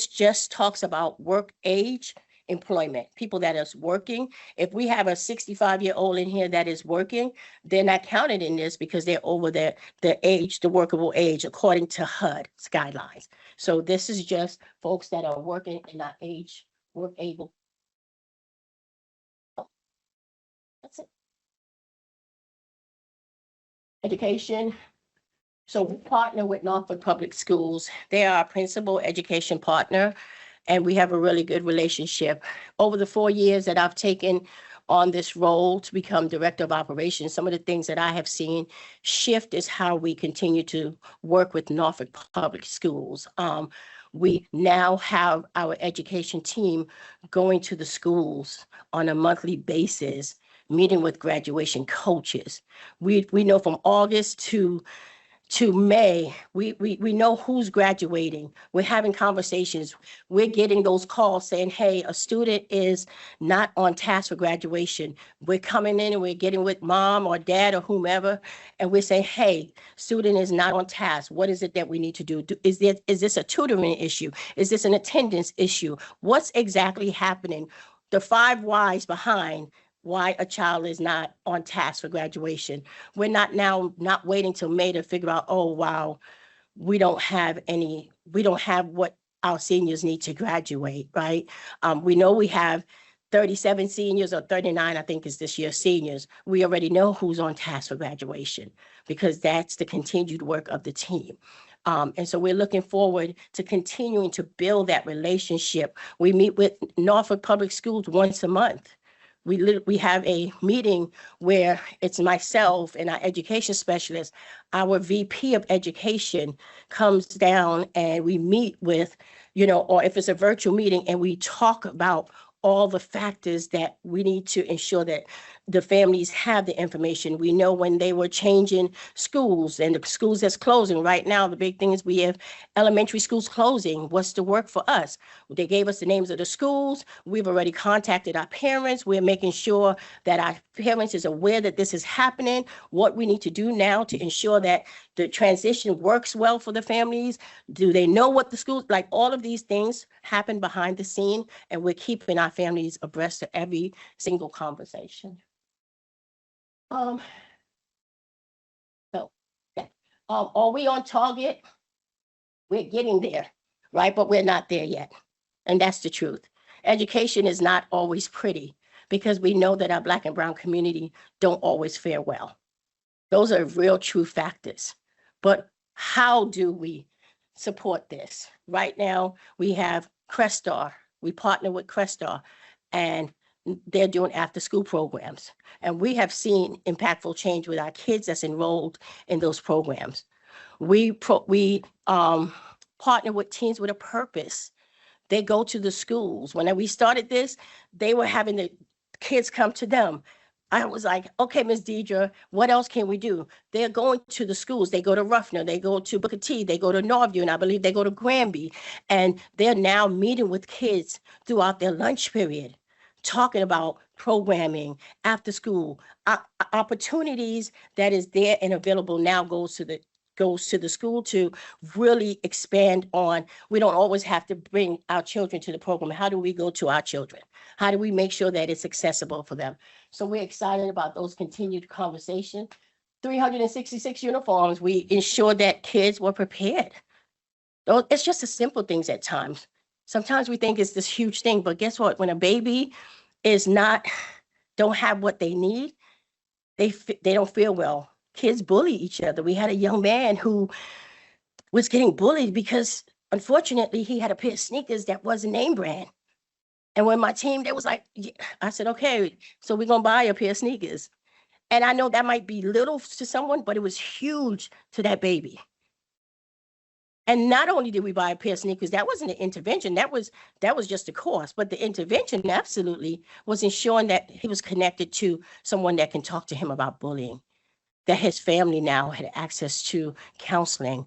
just talks about work age employment, people that is working. If we have a 65-year-old in here that is working, they're not counted in this because they're over the age, the workable age, according to HUD's guidelines. So this is just folks that are working and not work able. That's it. Education. So we partner with Norfolk Public Schools. They are our principal education partner, and we have a really good relationship. Over the 4 years that I've taken on this role to become Director of Operations, some of the things that I have seen shift is how we continue to work with Norfolk Public Schools. We now have our education team going to the schools on a monthly basis, meeting with graduation coaches. We know from August to May, we know who's graduating. We're having conversations. We're getting those calls saying, hey, a student is not on task for graduation. We're coming in and we're getting with mom or dad or whomever, and we're saying, hey, student is not on task. What is it that we need to do? Is this a tutoring issue? Is this an attendance issue? What's exactly happening? The 5 whys behind why a child is not on task for graduation. We're not waiting till May to figure out, oh, wow, we don't have what our seniors need to graduate, right? We know we have 37 seniors or 39, I think is this year's seniors. We already know who's on task for graduation because that's the continued work of the team. And so we're looking forward to continuing to build that relationship. We meet with Norfolk Public Schools once a month. We have a meeting where it's myself and our education specialist, our VP of education comes down and we meet with, or if it's a virtual meeting and we talk about all the factors that we need to ensure that the families have the information. We know when they were changing schools and the schools that's closing right now, the big thing is we have elementary schools closing. What's the work for us? They gave us the names of the schools. We've already contacted our parents. We're making sure that our parents is aware that this is happening, what we need to do now to ensure that the transition works well for the families. Do they know what the schools, like all of these things happen behind the scene, and we're keeping our families abreast of every single conversation. So, yeah. Are we on target? We're getting there, right? But we're not there yet. And that's the truth. Education is not always pretty because we know that our Black and Brown community don't always fare well. Those are real true factors. But how do we support this? Right now, we have Crestar. We partner with Crestar, and they're doing after school programs. And we have seen impactful change with our kids that's enrolled in those programs. We partner with Teens with a Purpose. They go to the schools. When we started this, they were having the kids come to them. I was like, okay, Ms. Deidre, what else can we do? They're going to the schools. They go to Ruffner, they go to Booker T, they go to Norview, and I believe they go to Granby. And they're now meeting with kids throughout their lunch period, talking about programming, after school, opportunities that is there and available now goes to the school to really expand on. We don't always have to bring our children to the program. How do we go to our children? How do we make sure that it's accessible for them? So we're excited about those continued conversations. 366 uniforms, we ensured that kids were prepared. It's just the simple things at times. Sometimes we think it's this huge thing, but guess what? When a baby don't have what they need, they don't feel well. Kids bully each other. We had a young man who was getting bullied because unfortunately he had a pair of sneakers that wasn't name brand. And when my team, they was like, yeah. I said, okay, so we're gonna buy a pair of sneakers. And I know that might be little to someone, but it was huge to that baby. And not only did we buy a pair of sneakers, that wasn't an intervention, that was just a cost. But the intervention absolutely was ensuring that he was connected to someone that can talk to him about bullying, that his family now had access to counseling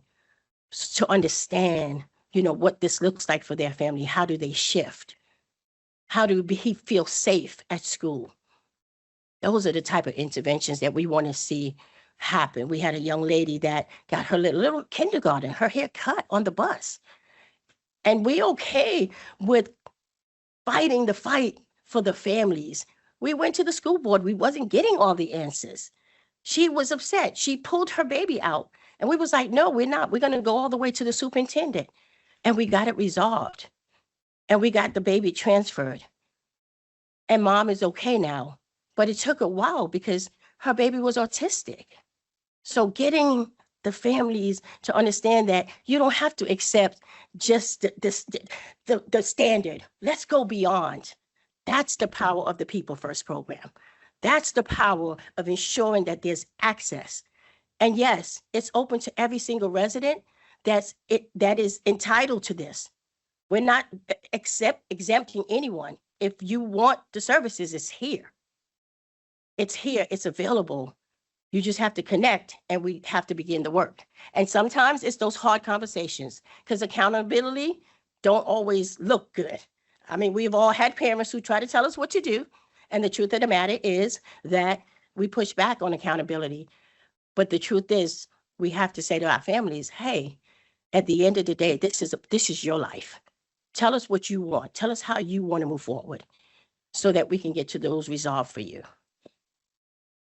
to understand, what this looks like for their family. How do they shift? How do he feel safe at school? Those are the type of interventions that we want to see happen. We had a young lady that got her little kindergarten, her hair cut on the bus. And we okay with fighting the fight for the families. We went to the school board. We wasn't getting all the answers. She was upset. She pulled her baby out. And we was like, no, we're not. We're going to go all the way to the superintendent. And we got it resolved. And we got the baby transferred. And mom is okay now. But it took a while because her baby was autistic. So getting the families to understand that you don't have to accept just the standard. Let's go beyond. That's the power of the People First program. That's the power of ensuring that there's access. And yes, it's open to every single resident that is entitled to this. We're not exempting anyone. If you want the services, it's here. It's here, it's available. You just have to connect and we have to begin the work. And sometimes it's those hard conversations because accountability don't always look good. I mean, we've all had parents who try to tell us what to do. And the truth of the matter is that we push back on accountability. But the truth is we have to say to our families, hey, at the end of the day, this is your life. Tell us what you want. Tell us how you want to move forward so that we can get to those resolved for you.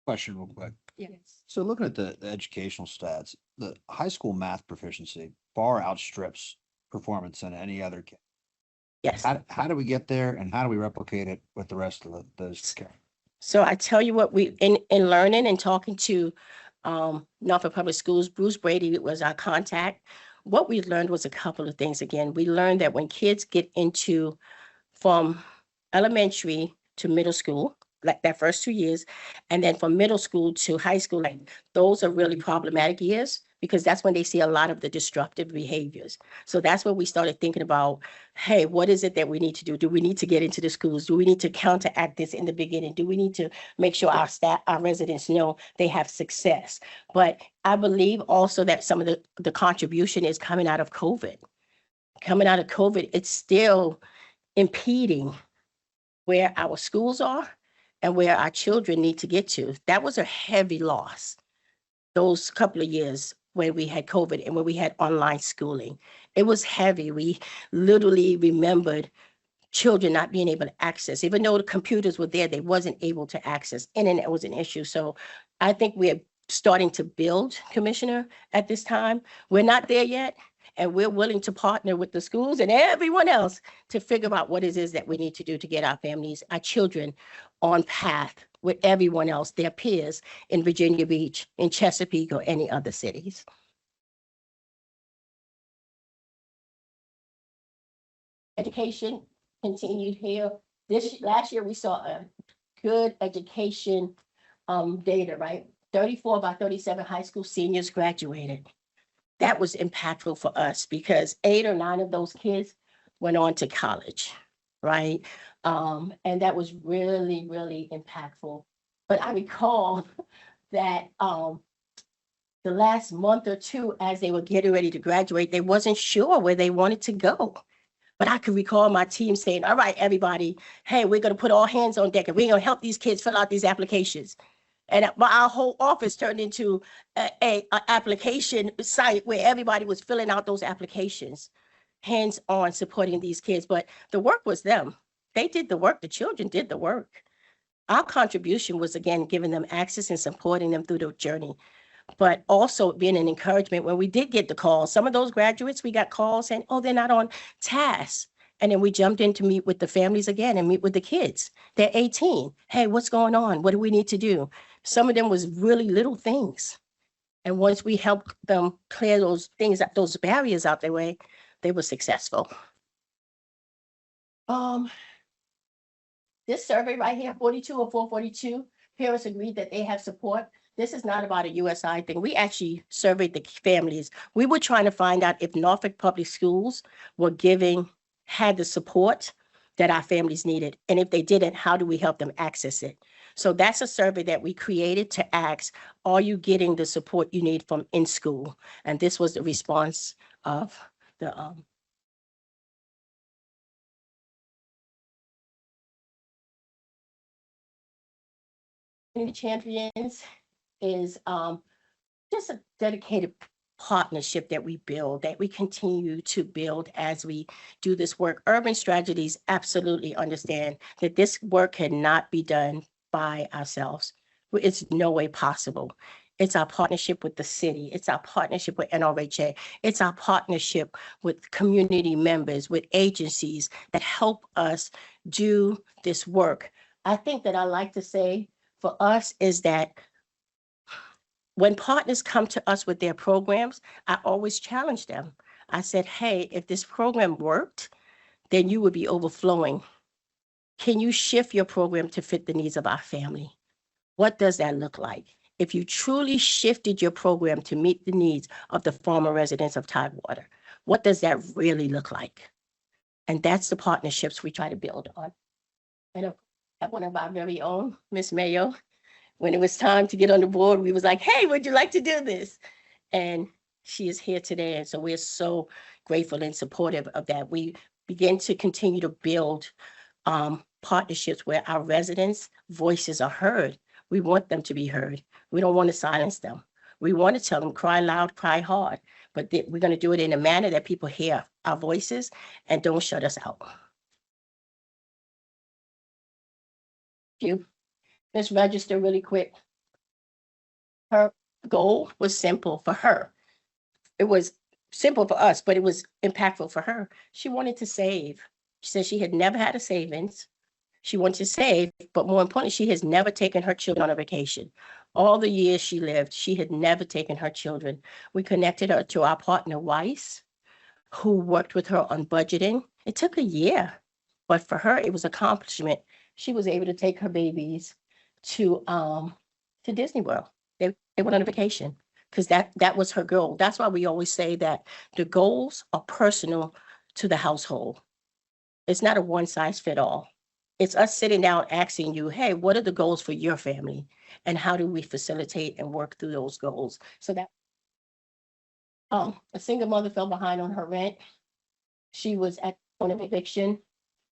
Question real quick. Yes. So looking at the educational stats, the high school math proficiency far outstrips performance in any other kid. Yes. How do we get there and how do we replicate it with the rest of those kids? So I tell you what, we in learning and talking to Norfolk Public Schools, Bruce Brady was our contact. What we learned was a couple of things. Again, we learned that when kids get into from elementary to middle school, like that first 2 years, and then from middle school to high school, like those are really problematic years because that's when they see a lot of the destructive behaviors. So that's when we started thinking about, hey, what is it that we need to do? Do we need to get into the schools? Do we need to counteract this in the beginning? Do we need to make sure our staff, our residents know they have success? But I believe also that some of the contribution is coming out of COVID. Coming out of COVID, it's still impeding where our schools are and where our children need to get to. That was a heavy loss, those couple of years when we had COVID and when we had online schooling. It was heavy. We literally remembered children not being able to access. Even though the computers were there, they wasn't able to access. Internet was an issue. So I think we're starting to build, Commissioner, at this time. We're not there yet, and we're willing to partner with the schools and everyone else to figure out what it is that we need to do to get our families, our children on path with everyone else, their peers in Virginia Beach, in Chesapeake, or any other cities. Education continued here. Last year we saw a good education data, right? 34 by 37 high school seniors graduated. That was impactful for us because 8 or 9 of those kids went on to college, right? And that was really, really impactful. But I recall that the last month or two, as they were getting ready to graduate, they wasn't sure where they wanted to go. But I could recall my team saying, all right, everybody, hey, we're going to put all hands on deck and we're going to help these kids fill out these applications. And our whole office turned into a application site where everybody was filling out those applications, hands on supporting these kids. But the work was them. They did the work. The children did the work. Our contribution was, again, giving them access and supporting them through the journey, but also being an encouragement when we did get the calls. Some of those graduates, we got calls saying, oh, they're not on task. And then we jumped in to meet with the families again and meet with the kids. They're 18. Hey, what's going on? What do we need to do? Some of them was really little things. And once we helped them clear those things, those barriers out their way, they were successful. This survey right here, 42 or 442, parents agreed that they have support. This is not about a USI thing. We actually surveyed the families. We were trying to find out if Norfolk Public Schools had the support that our families needed. And if they didn't, how do we help them access it? So that's a survey that we created to ask, are you getting the support you need from in school? And this was the response of the champions is just a dedicated partnership that we build, that we continue to build as we do this work. Urban Strategies absolutely understand that this work cannot be done by ourselves. It's no way possible. It's our partnership with the city. It's our partnership with NRHA. It's our partnership with community members, with agencies that help us do this work. I think that I like to say for us is that when partners come to us with their programs, I always challenge them. I said, hey, if this program worked, then you would be overflowing. Can you shift your program to fit the needs of our family? What does that look like? If you truly shifted your program to meet the needs of the former residents of Tidewater, what does that really look like? And that's the partnerships we try to build on. And one of our very own, Miss Mayo, when it was time to get on the board, we was like, hey, would you like to do this? And she is here today. And so we're so grateful and supportive of that. We begin to continue to build partnerships where our residents' voices are heard. We want them to be heard. We don't want to silence them. We want to tell them, cry loud, cry hard, but we're going to do it in a manner that people hear our voices and don't shut us out. Thank you. Let's register really quick. Her goal was simple for her. It was simple for us, but it was impactful for her. She wanted to save. She said she had never had a savings. She wanted to save, but more importantly, she has never taken her children on a vacation. All the years she lived, she had never taken her children. We connected her to our partner, Weiss, who worked with her on budgeting. It took a year, but for her, it was an accomplishment. She was able to take her babies to Disney World. They went on a vacation. because that was her goal. That's why we always say that the goals are personal to the household. It's not a one size fit all. It's us sitting down asking you, hey, what are the goals for your family? And how do we facilitate and work through those goals? So that a single mother fell behind on her rent. She was at on an eviction.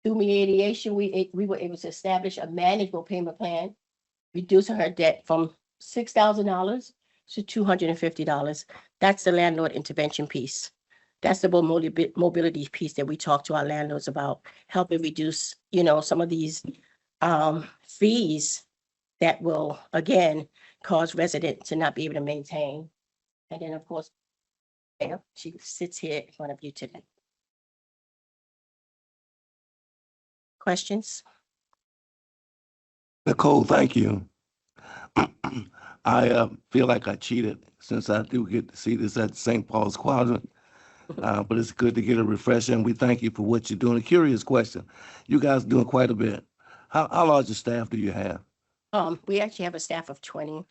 Through mediation, we were able to establish a manageable payment plan, reducing her debt from $6,000 to $250. That's the landlord intervention piece. That's the mobility piece that we talk to our landlords about, helping reduce, some of these fees that will, again, cause residents to not be able to maintain. And then, of course, she sits here in front of you today. Questions? Nicole, thank you. I feel like I cheated since I do get to see this at St. Paul's Quadrant. But it's good to get a refresher, and we thank you for what you're doing. A curious question. You guys are doing quite a bit. How large a staff do you have? We actually have a staff of 20.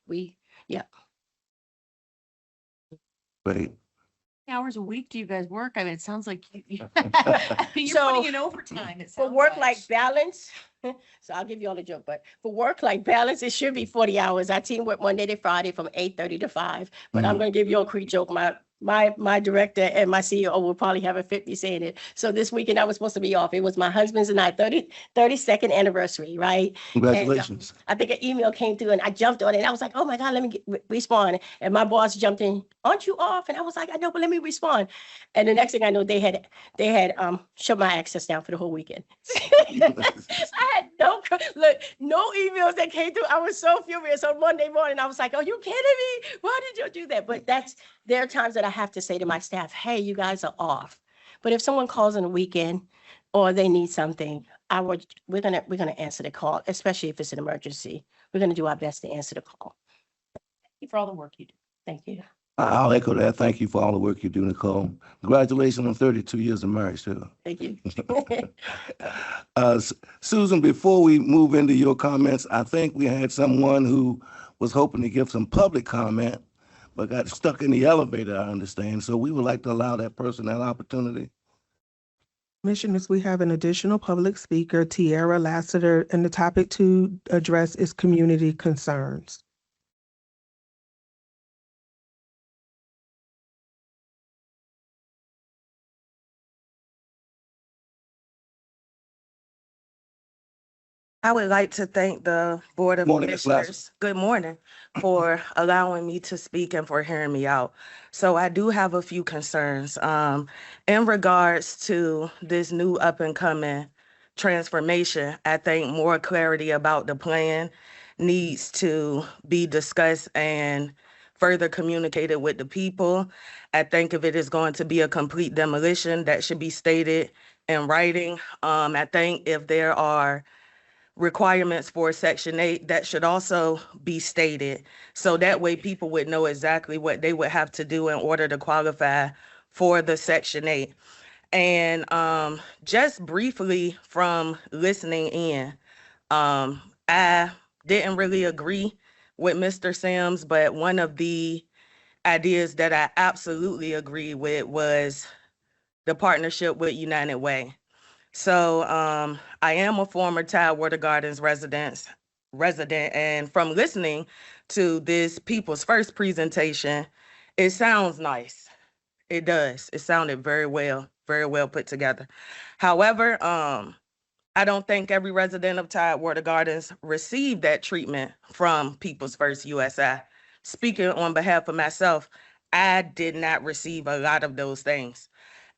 Great. Hours a week do you guys work? I mean, it sounds like you're So, putting in overtime. It For sounds work-life balance, so I'll give you all a joke, but for work-life balance, it should be 40 hours. Our team work Monday to Friday from 8:30 to 5. But I'm going to give you a quick joke. My director and my CEO will probably have a 50 saying it. So this weekend I was supposed to be off. It was my husband's and I 32nd anniversary, right? Congratulations. And, I think an email came through and I jumped on it. I was like, oh my God, let me respond. And my boss jumped in, aren't you off? And I was like, I know, but let me respond. And the next thing I know, they had shut my access down for the whole weekend. I had no emails that came through. I was so furious on Monday morning. I was like, are you kidding me? Why did you do that? But there are times that I have to say to my staff, hey, you guys are off. But if someone calls on a weekend or they need something, we're gonna answer the call, especially if it's an emergency. We're gonna do our best to answer the call. Thank you for all the work you do. Thank you. I'll echo that. Thank you for all the work you do, Nicole. Congratulations on 32 years of marriage, too. Thank you. Susan, before we move into your comments, I think we had someone who was hoping to give some public comment, but got stuck in the elevator, I understand. So we would like to allow that person that opportunity. Commissioners, we have an additional public speaker, Tiara Lassiter, and the topic to address is community concerns. I would like to thank the Board of Morning, Ms. Lassiter. Commissioners. Good morning, for allowing me to speak and for hearing me out. So I do have a few concerns in regards to this new up and coming transformation. I think more clarity about the plan needs to be discussed and further communicated with the people. I think if it is going to be a complete demolition, that should be stated in writing. I think if there are requirements for Section 8, that should also be stated. So that way people would know exactly what they would have to do in order to qualify for the Section 8. And just briefly from listening in, I didn't really agree with Mr. Sims, but one of the ideas that I absolutely agree with was the partnership with United Way. So I am a former Tidewater Gardens resident, and from listening to this People's First presentation, it sounds nice. It does. It sounded very well put together. However, I don't think every resident of Tidewater Gardens received that treatment from People's First USI. Speaking on behalf of myself, I did not receive a lot of those things,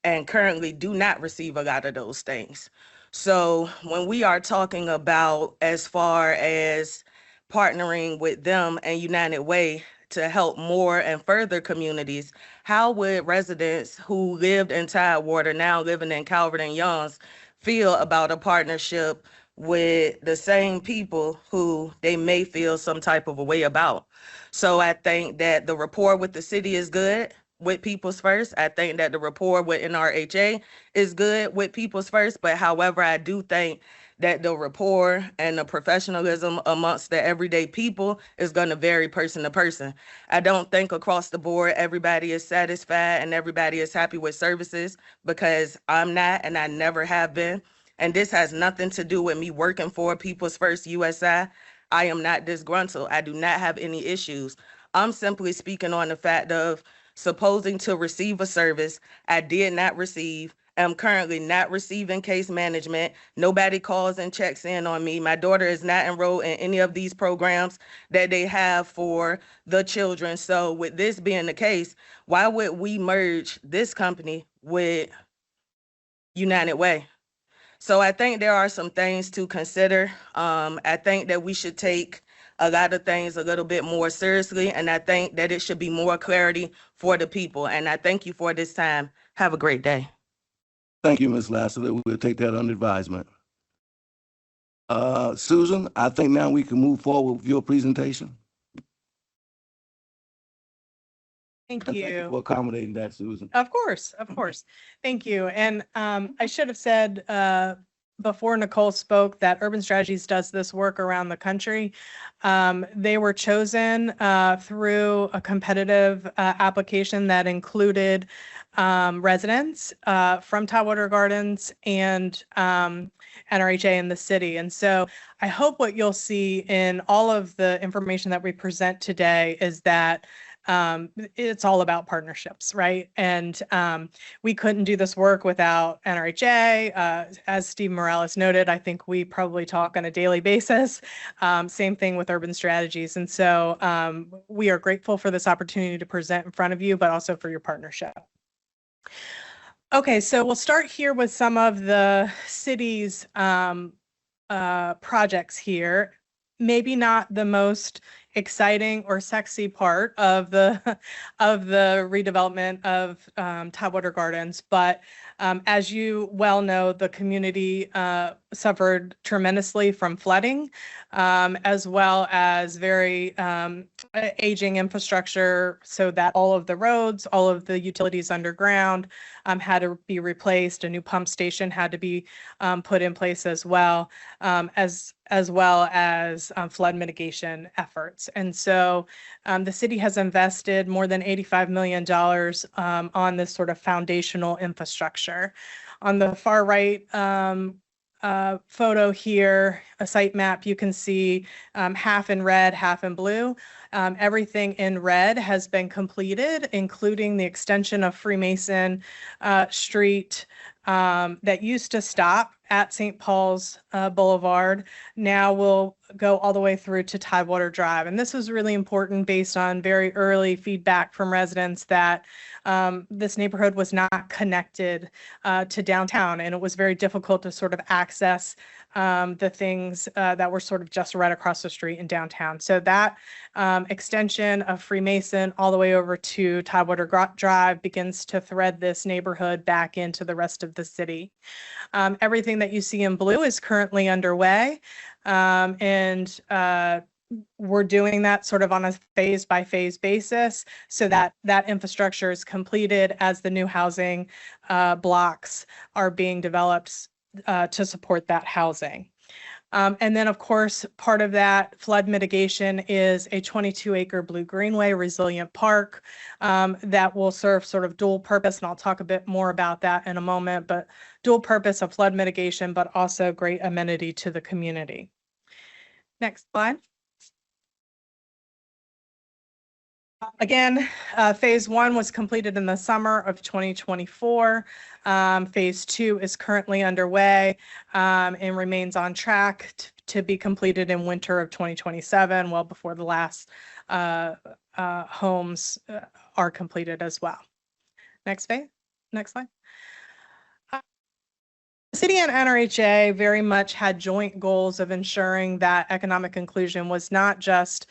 and currently do not receive a lot of those things. So when we are talking about as far as partnering with them and United Way to help more and further communities, how would residents who lived in Tidewater, now living in Calvert and Youngs, feel about a partnership with the same people who they may feel some type of a way about? So I think that the rapport with the city is good with People's First. I think that the rapport with NRHA is good with People's First, but however, I do think that the rapport and the professionalism amongst the everyday people is going to vary person to person. I don't think across the board everybody is satisfied and everybody is happy with services, because I'm not, and I never have been. And this has nothing to do with me working for People's First USI. I am not disgruntled. I do not have any issues. I'm simply speaking on the fact of supposing to receive a service I did not receive. I'm currently not receiving case management. Nobody calls and checks in on me. My daughter is not enrolled in any of these programs that they have for the children. So with this being the case, why would we merge this company with United Way? So I think there are some things to consider. I think that we should take a lot of things a little bit more seriously, and I think that it should be more clarity for the people. And I thank you for this time. Have a great day. Thank you, Ms. Lassiter. We'll take that under advisement. Susan, I think now we can move forward with your presentation. Thank And thank you you. for accommodating that, Susan. Of course, of course. Thank you. And I should have said before Nicole spoke that Urban Strategies does this work around the country. They were chosen through a competitive application that included residents from Tidewater Gardens and NRHA in the city. And so I hope what you'll see in all of the information that we present today is that it's all about partnerships, right? And we couldn't do this work without NRHA. As Steve Morales noted, I think we probably talk on a daily basis. Same thing with Urban Strategies. And so we are grateful for this opportunity to present in front of you, but also for your partnership. Okay, so we'll start here with some of the city's projects here. Maybe not the most exciting or sexy part of the redevelopment of Tidewater Gardens, but as you well know, the community suffered tremendously from flooding, as well as very aging infrastructure, so that all of the roads, all of the utilities underground had to be replaced. A new pump station had to be put in place as well, as well as flood mitigation efforts. And so the city has invested more than $85 million on this sort of foundational infrastructure. On the far right photo here, a site map, you can see half in red, half in blue. Everything in red has been completed, including the extension of Freemason Street that used to stop at St. Paul's Boulevard. Now will go all the way through to Tidewater Drive. And this was really important based on very early feedback from residents that this neighborhood was not connected to downtown, and it was very difficult to sort of access the things that were sort of just right across the street in downtown. So that extension of Freemason all the way over to Tidewater Drive begins to thread this neighborhood back into the rest of the city. Everything that you see in blue is currently underway, and we're doing that sort of on a phase by phase basis so that that infrastructure is completed as the new housing blocks are being developed to support that housing. And then, of course, part of that flood mitigation is a 22-acre Blue Greenway resilient park that will serve sort of dual purpose, and I'll talk a bit more about that in a moment, but dual purpose of flood mitigation, but also great amenity to the community. Next slide. Again, phase one was completed in the summer of 2024. Phase two is currently underway and remains on track to be completed in winter of 2027, well before the last homes are completed as well. Next slide. The city and NRHA very much had joint goals of ensuring that economic inclusion was not just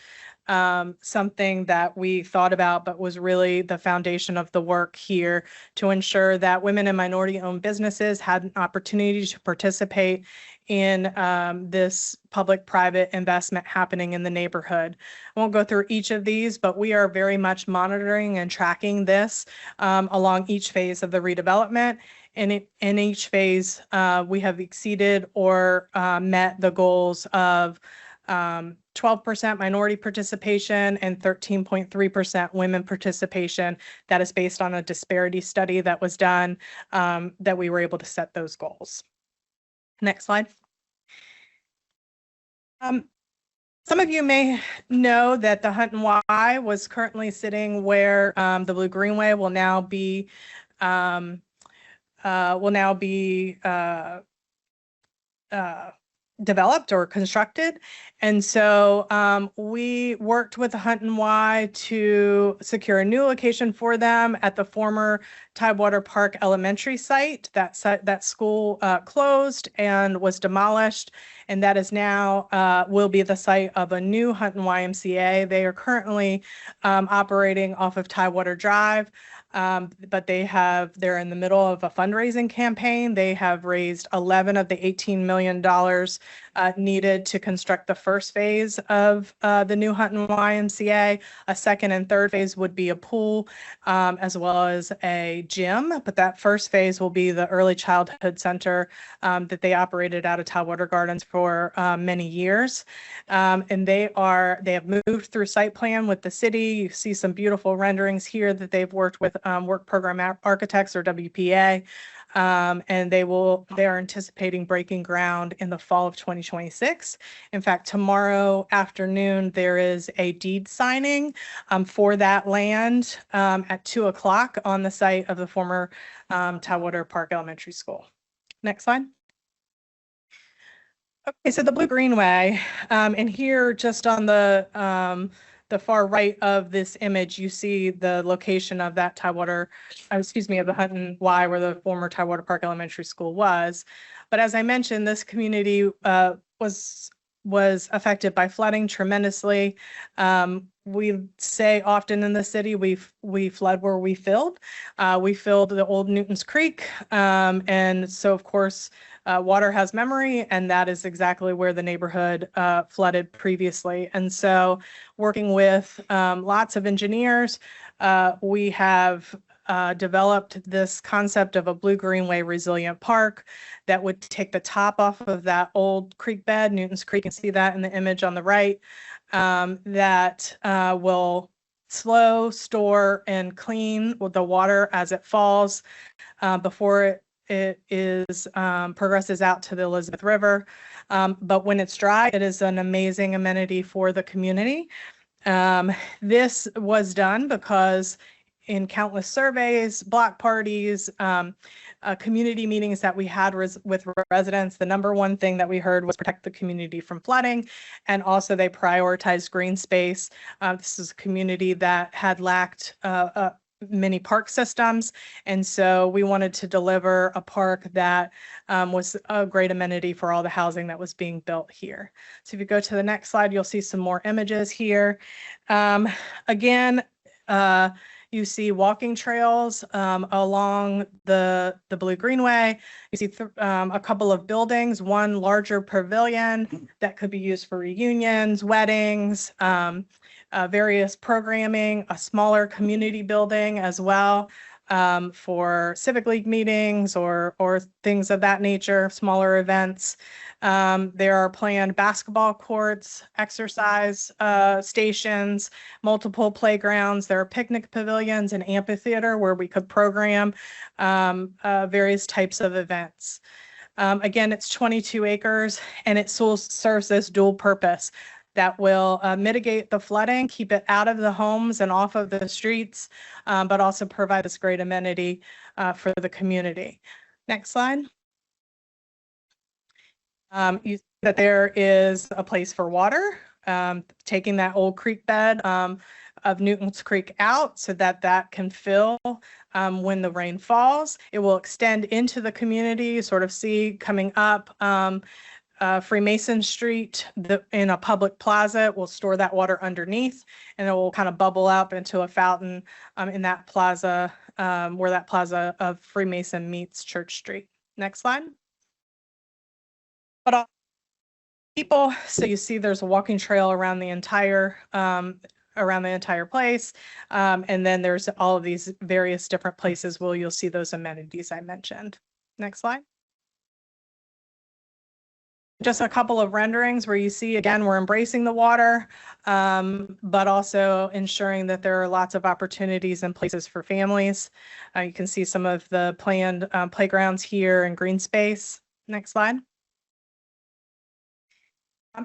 something that we thought about, but was really the foundation of the work here to ensure that women and minority-owned businesses had an opportunity to participate in this public-private investment happening in the neighborhood. I won't go through each of these, but we are very much monitoring and tracking this along each phase of the redevelopment. in each phase, we have exceeded or met the goals of 12% minority participation and 13.3% women participation. That is based on a disparity study that was done, that we were able to set those goals. Next slide. Some of you may know that the Hunt and Y was currently sitting where the Blue Greenway will now be developed or constructed. And so we worked with the Hunt and Y to secure a new location for them at the former Tidewater Park Elementary site. That school closed and was demolished, and that is now will be the site of a new Hunt and YMCA. They are currently operating off of Tidewater Drive. But they're in the middle of a fundraising campaign. They have raised 11 of the $18 million needed to construct the first phase of the new Hunt and YMCA. A second and third phase would be a pool as well as a gym. But that first phase will be the early childhood center that they operated out of Tidewater Gardens for many years. And they have moved through site plan with the city. You see some beautiful renderings here that they've worked with Work Program Architects, or WPA. And they are anticipating breaking ground in the fall of 2026. In fact, tomorrow afternoon, there is a deed signing for that land at 2:00 on the site of the former Tidewater Park Elementary School. Next slide. Okay, so the Blue Greenway, and here just on the far right of this image, you see the location of that of the Hunt and Y, where the former Tidewater Park Elementary School was. But as I mentioned, this community was affected by flooding tremendously. We say often in the city, we flood where we filled. We filled the old Newton's Creek, and so of course, water has memory, and that is exactly where the neighborhood flooded previously. And so working with lots of engineers, we have developed this concept of a Blue Greenway resilient park that would take the top off of that old creek bed, Newton's Creek. You can see that in the image on the right, that will slow, store, and clean with the water as it falls before it progresses out to the Elizabeth River. But when it's dry, it is an amazing amenity for the community. This was done because in countless surveys, block parties, community meetings that we had with residents, the number one thing that we heard was protect the community from flooding. And also they prioritized green space. This is a community that had lacked many park systems. And so we wanted to deliver a park that was a great amenity for all the housing that was being built here. So if you go to the next slide, you'll see some more images here. Again, you see walking trails along the Blue Greenway. You see a couple of buildings, one larger pavilion that could be used for reunions, weddings, various programming, a smaller community building as well for Civic League meetings or things of that nature, smaller events. There are planned basketball courts, exercise stations, multiple playgrounds. There are picnic pavilions and amphitheater where we could program various types of events. Again, it's 22 acres and it serves this dual purpose that will mitigate the flooding, keep it out of the homes and off of the streets, but also provide this great amenity for the community. Next slide. You see that there is a place for water, taking that old creek bed of Newton's Creek out so that that can fill when the rain falls. It will extend into the community. You sort of see coming up Freemason Street in a public plaza. We'll store that water underneath and it will kind of bubble up into a fountain in that plaza where that plaza of Freemason meets Church Street. Next slide. But people, so you see there's a walking trail around the entire place. And then there's all of these various different places where you'll see those amenities I mentioned. Next slide. Just a couple of renderings where you see, again, we're embracing the water, but also ensuring that there are lots of opportunities and places for families. You can see some of the planned playgrounds here and green space. Next slide.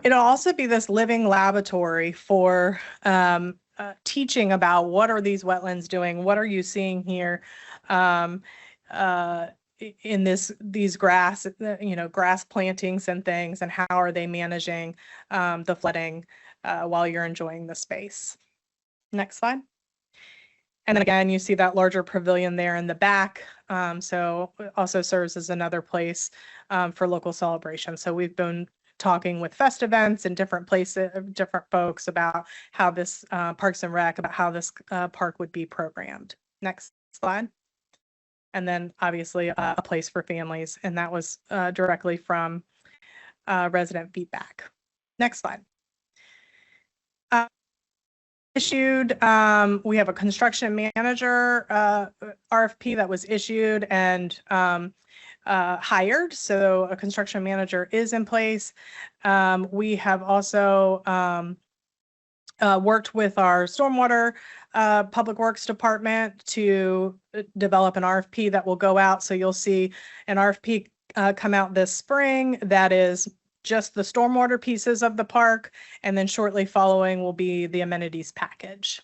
It'll also be this living laboratory for teaching about what are these wetlands doing, what are you seeing here in these grass, grass plantings and things, and how are they managing the flooding while you're enjoying the space. Next slide. And then again, you see that larger pavilion there in the back. So it also serves as another place for local celebration. So we've been talking with Fest Events and different places, different folks about how this Parks and Rec, about how this park would be programmed. Next slide. And then obviously a place for families. And that was directly from resident feedback. Next slide. Issued, we have a construction manager RFP that was issued and hired. So a construction manager is in place. We have also worked with our stormwater public works department to develop an RFP that will go out. So you'll see an RFP come out this spring that is just the stormwater pieces of the park, and then shortly following will be the amenities package.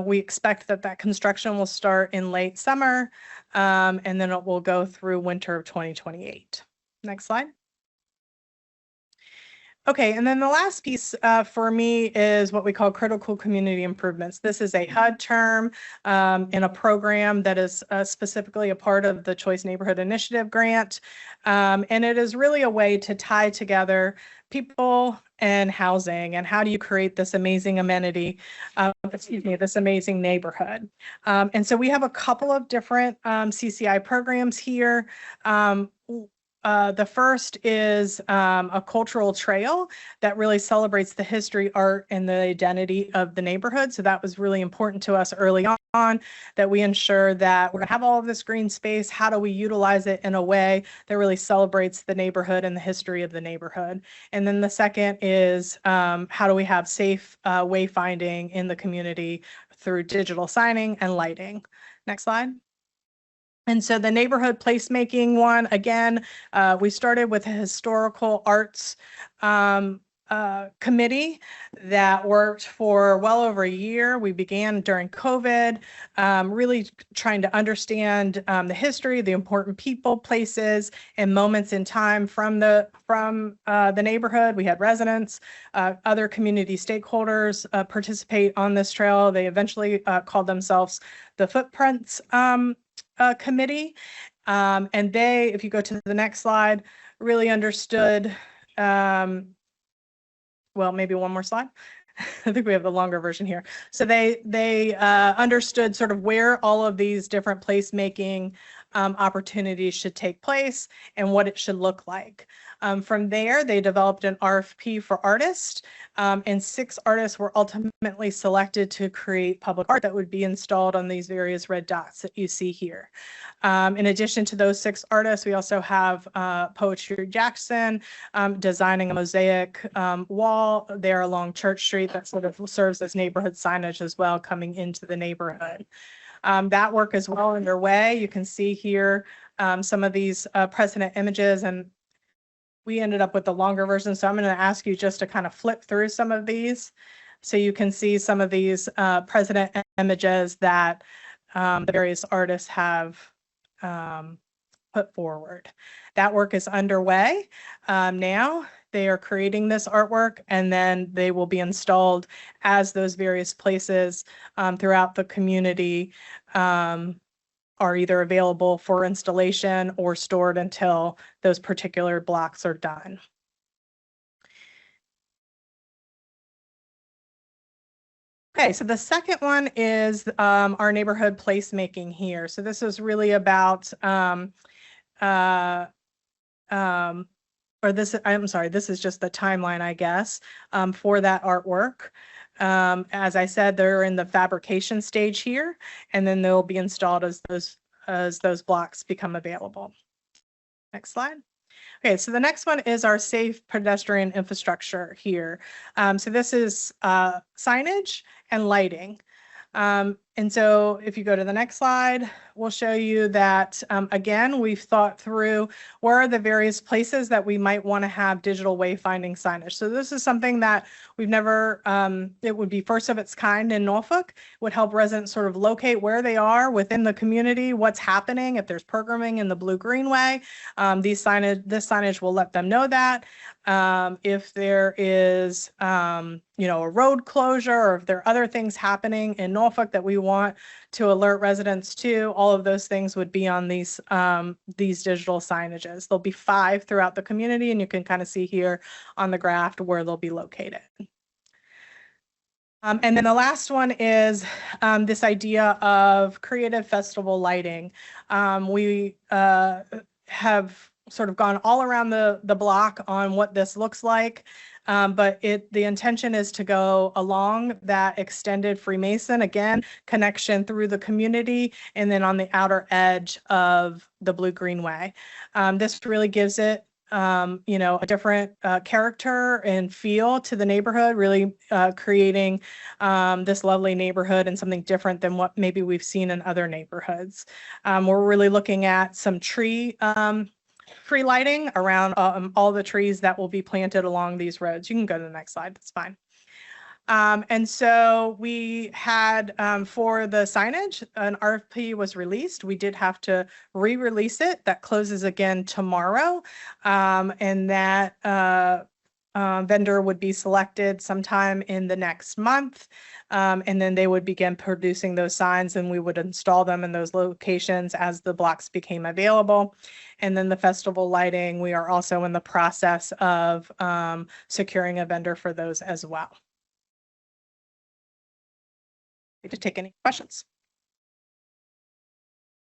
We expect that construction will start in late summer, and then it will go through winter of 2028. Next slide. Okay, and then the last piece for me is what we call critical community improvements. This is a HUD term in a program that is specifically a part of the Choice Neighborhood Initiative grant. And it is really a way to tie together people and housing, and how do you create this amazing amenity, this amazing neighborhood. And so we have a couple of different CCI programs here. The first is a cultural trail that really celebrates the history, art, and the identity of the neighborhood. So that was really important to us early on, that we ensure that we're going to have all of this green space. How do we utilize it in a way that really celebrates the neighborhood and the history of the neighborhood? And then the second is how do we have safe wayfinding in the community through digital signing and lighting? Next slide. And so the neighborhood placemaking one, again, we started with a historical arts committee that worked for well over a year. We began during COVID, really trying to understand the history, the important people, places, and moments in time from the neighborhood. We had residents, other community stakeholders participate on this trail. They eventually called themselves the Footprints Committee. And they, if you go to the next slide, really understood, well, maybe one more slide. I think we have the longer version here. So they understood sort of where all of these different placemaking opportunities should take place and what it should look like. From there, they developed an RFP for artists, and 6 artists were ultimately selected to create public art that would be installed on these various red dots that you see here. In addition to those 6 artists, we also have Poetry Jackson designing a mosaic wall there along Church Street that sort of serves as neighborhood signage as well coming into the neighborhood. That work is well underway. You can see here some of these precedent images, and we ended up with the longer version. So I'm going to ask you just to kind of flip through some of these so you can see some of these precedent images that the various artists have put forward. That work is underway now. They are creating this artwork, and then they will be installed as those various places throughout the community are either available for installation or stored until those particular blocks are done. Okay, so the second one is our neighborhood placemaking here. So this is really about I'm sorry, this is just the timeline, I guess, for that artwork. As I said, they're in the fabrication stage here, and then they'll be installed as those blocks become available. Next slide. Okay, so the next one is our safe pedestrian infrastructure here. So this is signage and lighting. And so if you go to the next slide, we'll show you that, again, we've thought through where are the various places that we might want to have digital wayfinding signage. So this is something that we've never, it would be first of its kind in Norfolk, would help residents sort of locate where they are within the community, what's happening, if there's programming in the Blue Greenway. This signage will let them know that. If there is, a road closure, or if there are other things happening in Norfolk that we want to alert residents to, all of those things would be on these digital signages. There'll be 5 throughout the community, and you can kind of see here on the graph where they'll be located. And then the last one is this idea of creative festival lighting. We have sort of gone all around the block on what this looks like. But the intention is to go along that extended Freemason, again, connection through the community, and then on the outer edge of the Blue Greenway. This really gives it a different character and feel to the neighborhood, really creating this lovely neighborhood and something different than what maybe we've seen in other neighborhoods. We're really looking at some tree lighting around all the trees that will be planted along these roads. You can go to the next slide, that's fine. And so we had, for the signage, an RFP was released. We did have to re-release it. That closes again tomorrow. And that vendor would be selected sometime in the next month. And then they would begin producing those signs, and we would install them in those locations as the blocks became available. And then the festival lighting, we are also in the process of securing a vendor for those as well. To take any questions.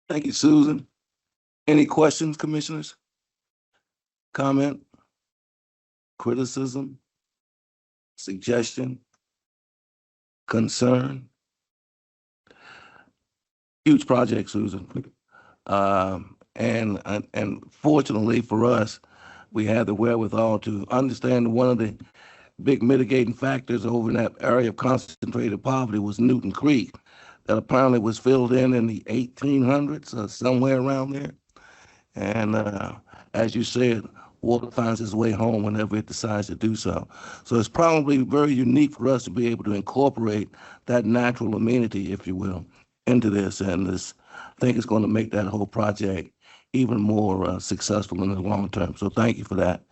Thank you, Susan. Any questions, commissioners? Comment? Criticism? Suggestion? Concern? Huge project, Susan. And fortunately for us, we had the wherewithal to understand one of the big mitigating factors over in that area of concentrated poverty was Newton Creek, that apparently was filled in the 1800s or somewhere around there. And as you said, water finds its way home whenever it decides to do so. So it's probably very unique for us to be able to incorporate that natural amenity, if you will, into this. And this, I think it's going to make that whole project even more successful in the long term. So thank you for that.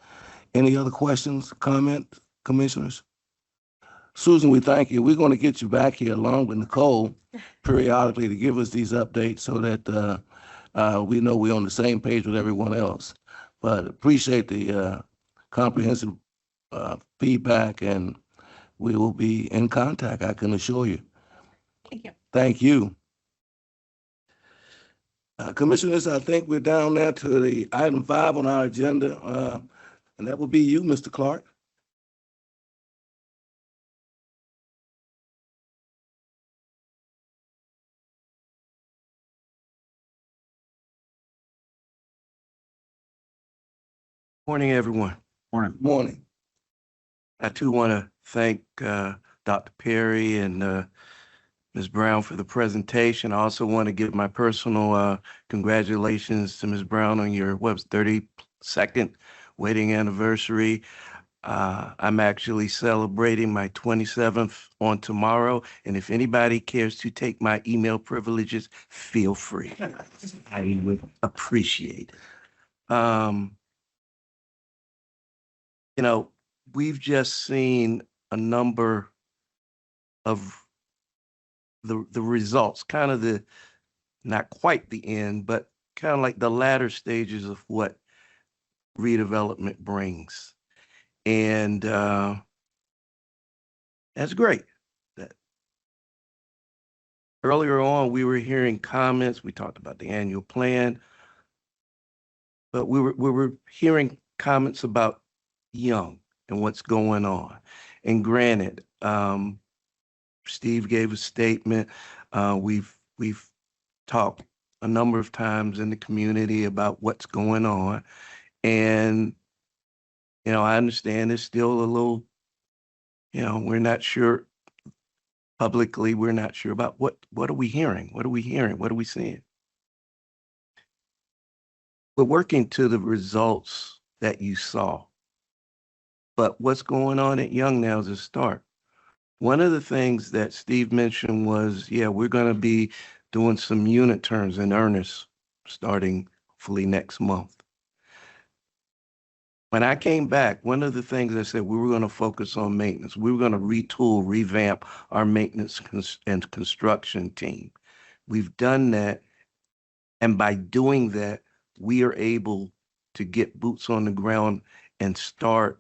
Any other questions, comments, commissioners? Susan, we thank you. We're going to get you back here along with Nicole periodically to give us these updates so that we know we're on the same page with everyone else. But appreciate the comprehensive feedback, and we will be in contact, I can assure you. Thank you. Thank you. Commissioners, I think we're down there to the item 5 on our agenda, and that will be you, Mr. Clark. Morning, everyone. Morning. Morning. I too want to thank Dr. Perry and Ms. Brown for the presentation. I also want to give my personal congratulations to Ms. Brown on your 32nd wedding anniversary. I'm actually celebrating my 27th on tomorrow, and if anybody cares to take my email privileges, feel free. I would appreciate it. We've just seen a number of the results, kind of not quite the end, but kind of like the latter stages of what redevelopment brings. And that's great. Earlier on, we were hearing comments. We talked about the annual plan, but we were hearing comments about young and what's going on. And granted, Steve gave a statement. We've talked a number of times in the community about what's going on. And, I understand there's still a little, we're not sure publicly, we're not sure about what are we hearing? What are we hearing? What are we seeing? We're working to the results that you saw. But what's going on at Young now is a start. One of the things that Steve mentioned was, we're going to be doing some unit turns in earnest starting hopefully next month. When I came back, one of the things I said, we were going to focus on maintenance. We were going to retool, revamp our maintenance and construction team. We've done that. And by doing that, we are able to get boots on the ground and start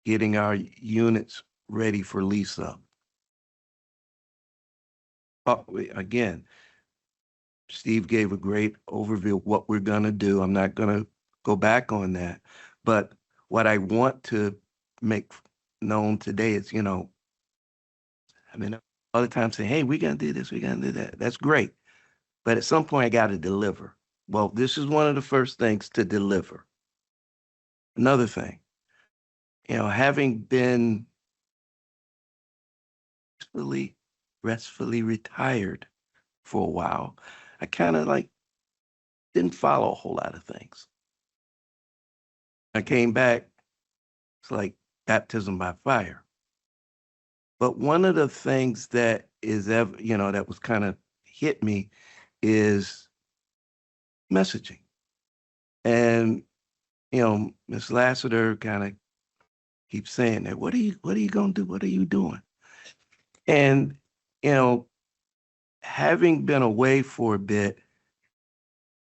getting our units ready for lease up. Again, Steve gave a great overview of what we're going to do. I'm not going to go back on that. But what I want to make known today is, other times say, hey, we're going to do this, we're going to do that. That's great. But at some point, I got to deliver. Well, this is one of the first things to deliver. Another thing, having been restfully retired for a while, I kind of didn't follow a whole lot of things. I came back, it's like baptism by fire. But one of the things that is, that was kind of hit me is messaging. And, Ms. Lassiter kind of keeps saying that, what are you going to do? What are you doing? And, having been away for a bit,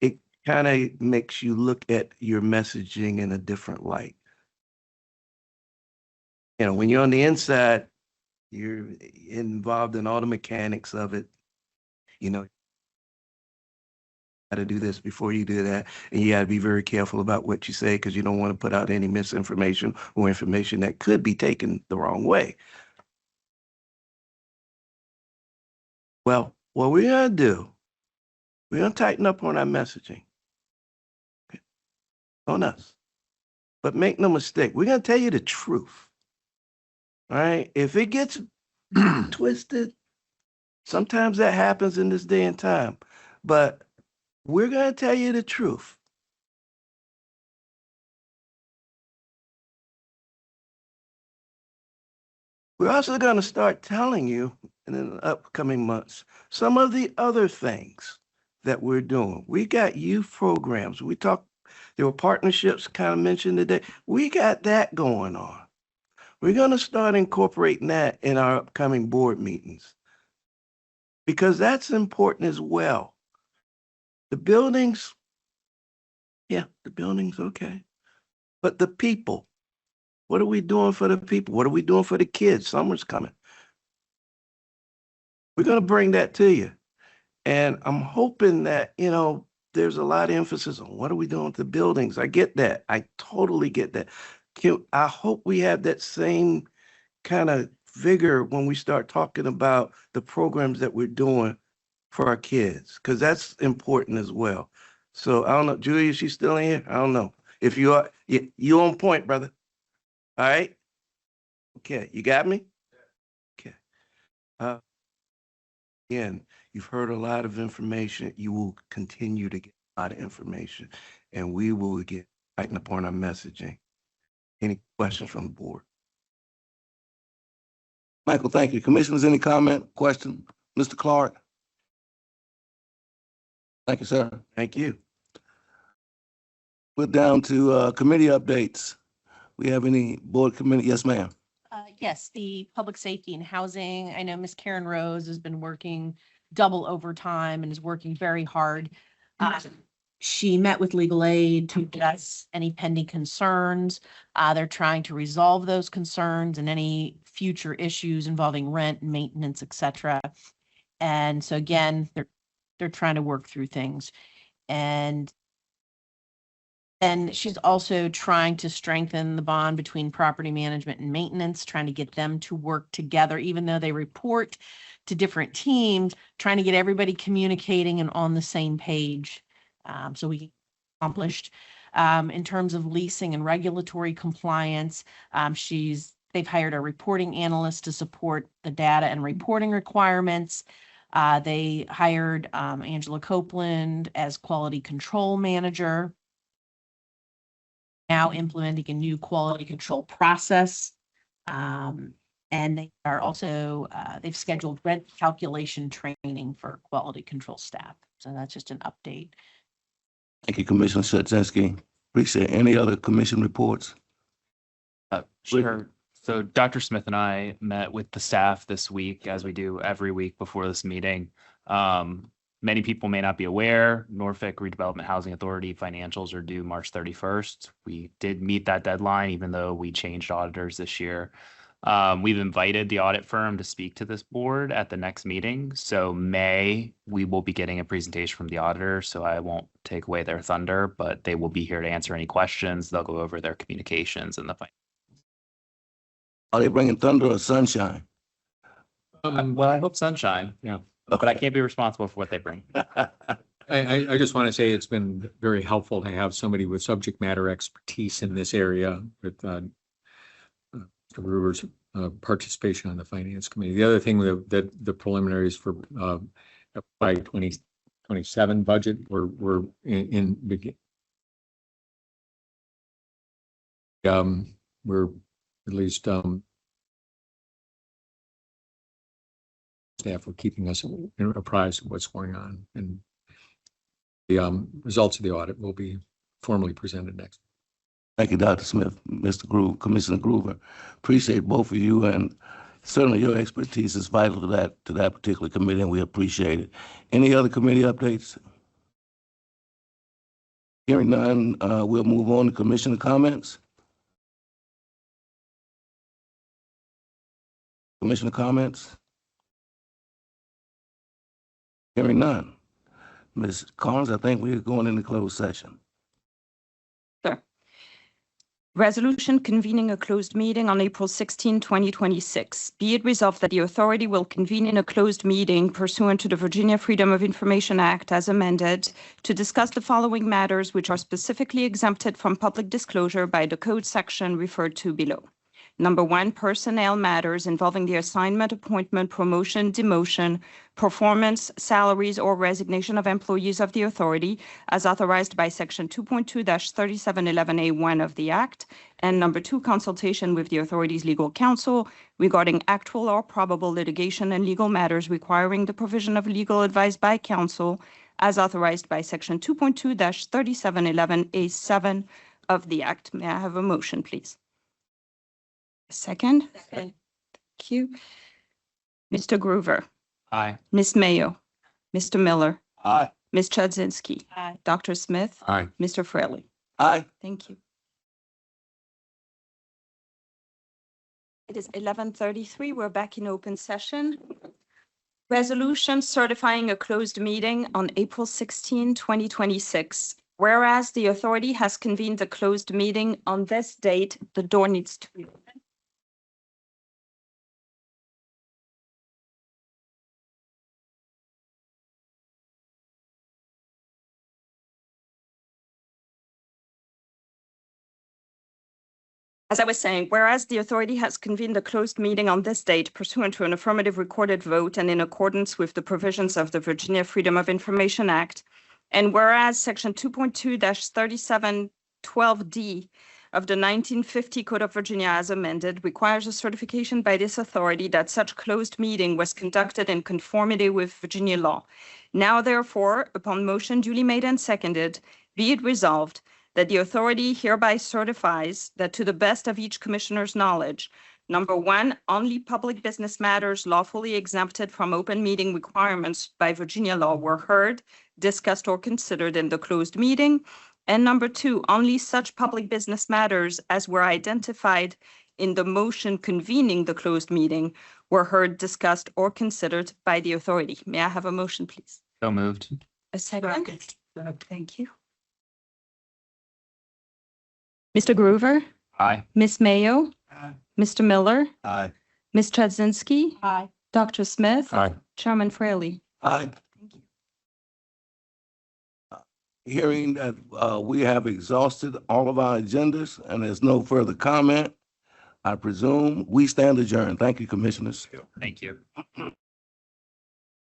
it kind of makes you look at your messaging in a different light. When you're on the inside, you're involved in all the mechanics of it. How to do this before you do that. And you got to be very careful about what you say because you don't want to put out any misinformation or information that could be taken the wrong way. Well, what we're going to do, we're going to tighten up on our messaging. Okay. On us. But make no mistake, we're going to tell you the truth. All right? If it gets twisted, sometimes that happens in this day and time. But we're going to tell you the truth. We're also going to start telling you in the upcoming months some of the other things that we're doing. We got youth programs. There were partnerships kind of mentioned today. We got that going on. We're going to start incorporating that in our upcoming board meetings because that's important as well. The buildings, okay. But the people, what are we doing for the people? What are we doing for the kids? Summer's coming. We're going to bring that to you. And I'm hoping that, there's a lot of emphasis on what are we doing with the buildings. I get that. I totally get that. I hope we have that same kind of vigor when we start talking about the programs that we're doing for our kids, because that's important as well. So I don't know, Julia, is she still in here? I don't know. If you are, you on point, brother. All right. Okay, you got me? Okay. Again, you've heard a lot of information. You will continue to get a lot of information, and we will get tighten upon our messaging. Any questions from the board? Michael, thank you. Commissioners, any comment, question? Mr. Clark? Thank you, sir. Thank you. We're down to committee updates. We have any board committee? Yes, ma'am. Yes, the public safety and housing. I know Miss Karen Rose has been working double overtime and is working very hard. She met with legal aid to address any pending concerns. They're trying to resolve those concerns and any future issues involving rent, maintenance, et cetera. And so again, they're trying to work through things. And And she's also trying to strengthen the bond between property management and maintenance, trying to get them to work together, even though they report to different teams, trying to get everybody communicating and on the same page. So we accomplished. In terms of leasing and regulatory compliance, they've hired a reporting analyst to support the data and reporting requirements. They hired Angela Copeland as quality control manager. Now implementing a new quality control process. And they are also, they've scheduled rent calculation training for quality control staff. So that's just an update. Thank you, Commissioner Shedzinski. Appreciate it. Any other commission reports? Sure. So Dr. Smith and I met with the staff this week, as we do every week before this meeting. Many people may not be aware, Norfolk Redevelopment Housing Authority financials are due March 31st. We did meet that deadline, even though we changed auditors this year. We've invited the audit firm to speak to this board at the next meeting. So we will be getting a presentation from the auditor, so I won't take away their thunder, but they will be here to answer any questions. They'll go over their communications and the Are they bringing thunder or sunshine? well, I hope sunshine, Yeah. but I can't be responsible for what they bring. I just want to say it's been very helpful to have somebody with subject matter expertise in this area with Mr. Gruber's participation on the finance committee. The other thing that the preliminaries for FY 2027 budget were in begin. We're at least staff are keeping us apprised of what's going on, and the results of the audit will be formally presented next. Thank you, Dr. Smith, Mr. Groove, Commissioner Groover. Appreciate both of you, and certainly your expertise is vital to that particular committee, and we appreciate it. Any other committee updates? Hearing none, we'll move on to commissioner comments. Commissioner comments? Hearing none. Ms. Carnes, I think we're going into closed session. Sure. Resolution convening a closed meeting on April 16, 2026. Be it resolved that the authority will convene in a closed meeting pursuant to the Virginia Freedom of Information Act as amended to discuss the following matters which are specifically exempted from public disclosure by the code section referred to below. Number 1, personnel matters involving the assignment, appointment, promotion, demotion, performance, salaries, or resignation of employees of the authority as authorized by Section 2.2-3711A1 of the Act. And number 2, consultation with the authority's legal counsel regarding actual or probable litigation and legal matters requiring the provision of legal advice by counsel as authorized by Section 2.2-3711A7 of the Act. May I have a motion, please? Second. Thank you. Mr. Groover. Aye. Ms. Mayo. Mr. Miller. Aye. Ms. Chudzinski. Aye. Dr. Smith. Aye. Mr. Fraley. Aye. Thank you. It is 11:33. We're back in open session. Resolution certifying a closed meeting on April 16, 2026. Whereas the authority has convened a closed meeting on this date, the door needs to be open. As I was saying, whereas the authority has convened a closed meeting on this date pursuant to an affirmative recorded vote and in accordance with the provisions of the Virginia Freedom of Information Act, and whereas Section 2.2-3712D of the 1950 Code of Virginia as amended requires a certification by this authority that such closed meeting was conducted in conformity with Virginia law. Now, therefore, upon motion duly made and seconded, be it resolved that the authority hereby certifies that to the best of each commissioner's knowledge, number 1, only public business matters lawfully exempted from open meeting requirements by Virginia law were heard, discussed, or considered in the closed meeting. And number 2, only such public business matters as were identified in the motion convening the closed meeting were heard, discussed, or considered by the authority. May I have a motion, please? So moved. A second. Thank you. Mr. Groover, Aye. Ms. Mayo, Mr. Miller, Aye. Ms. Chudzinski, Aye. Dr. Smith, Aye. Chairman Fraley. Aye. Hearing that we have exhausted all of our agendas and there's no further comment, I presume we stand adjourned. Thank you, commissioners. Thank you.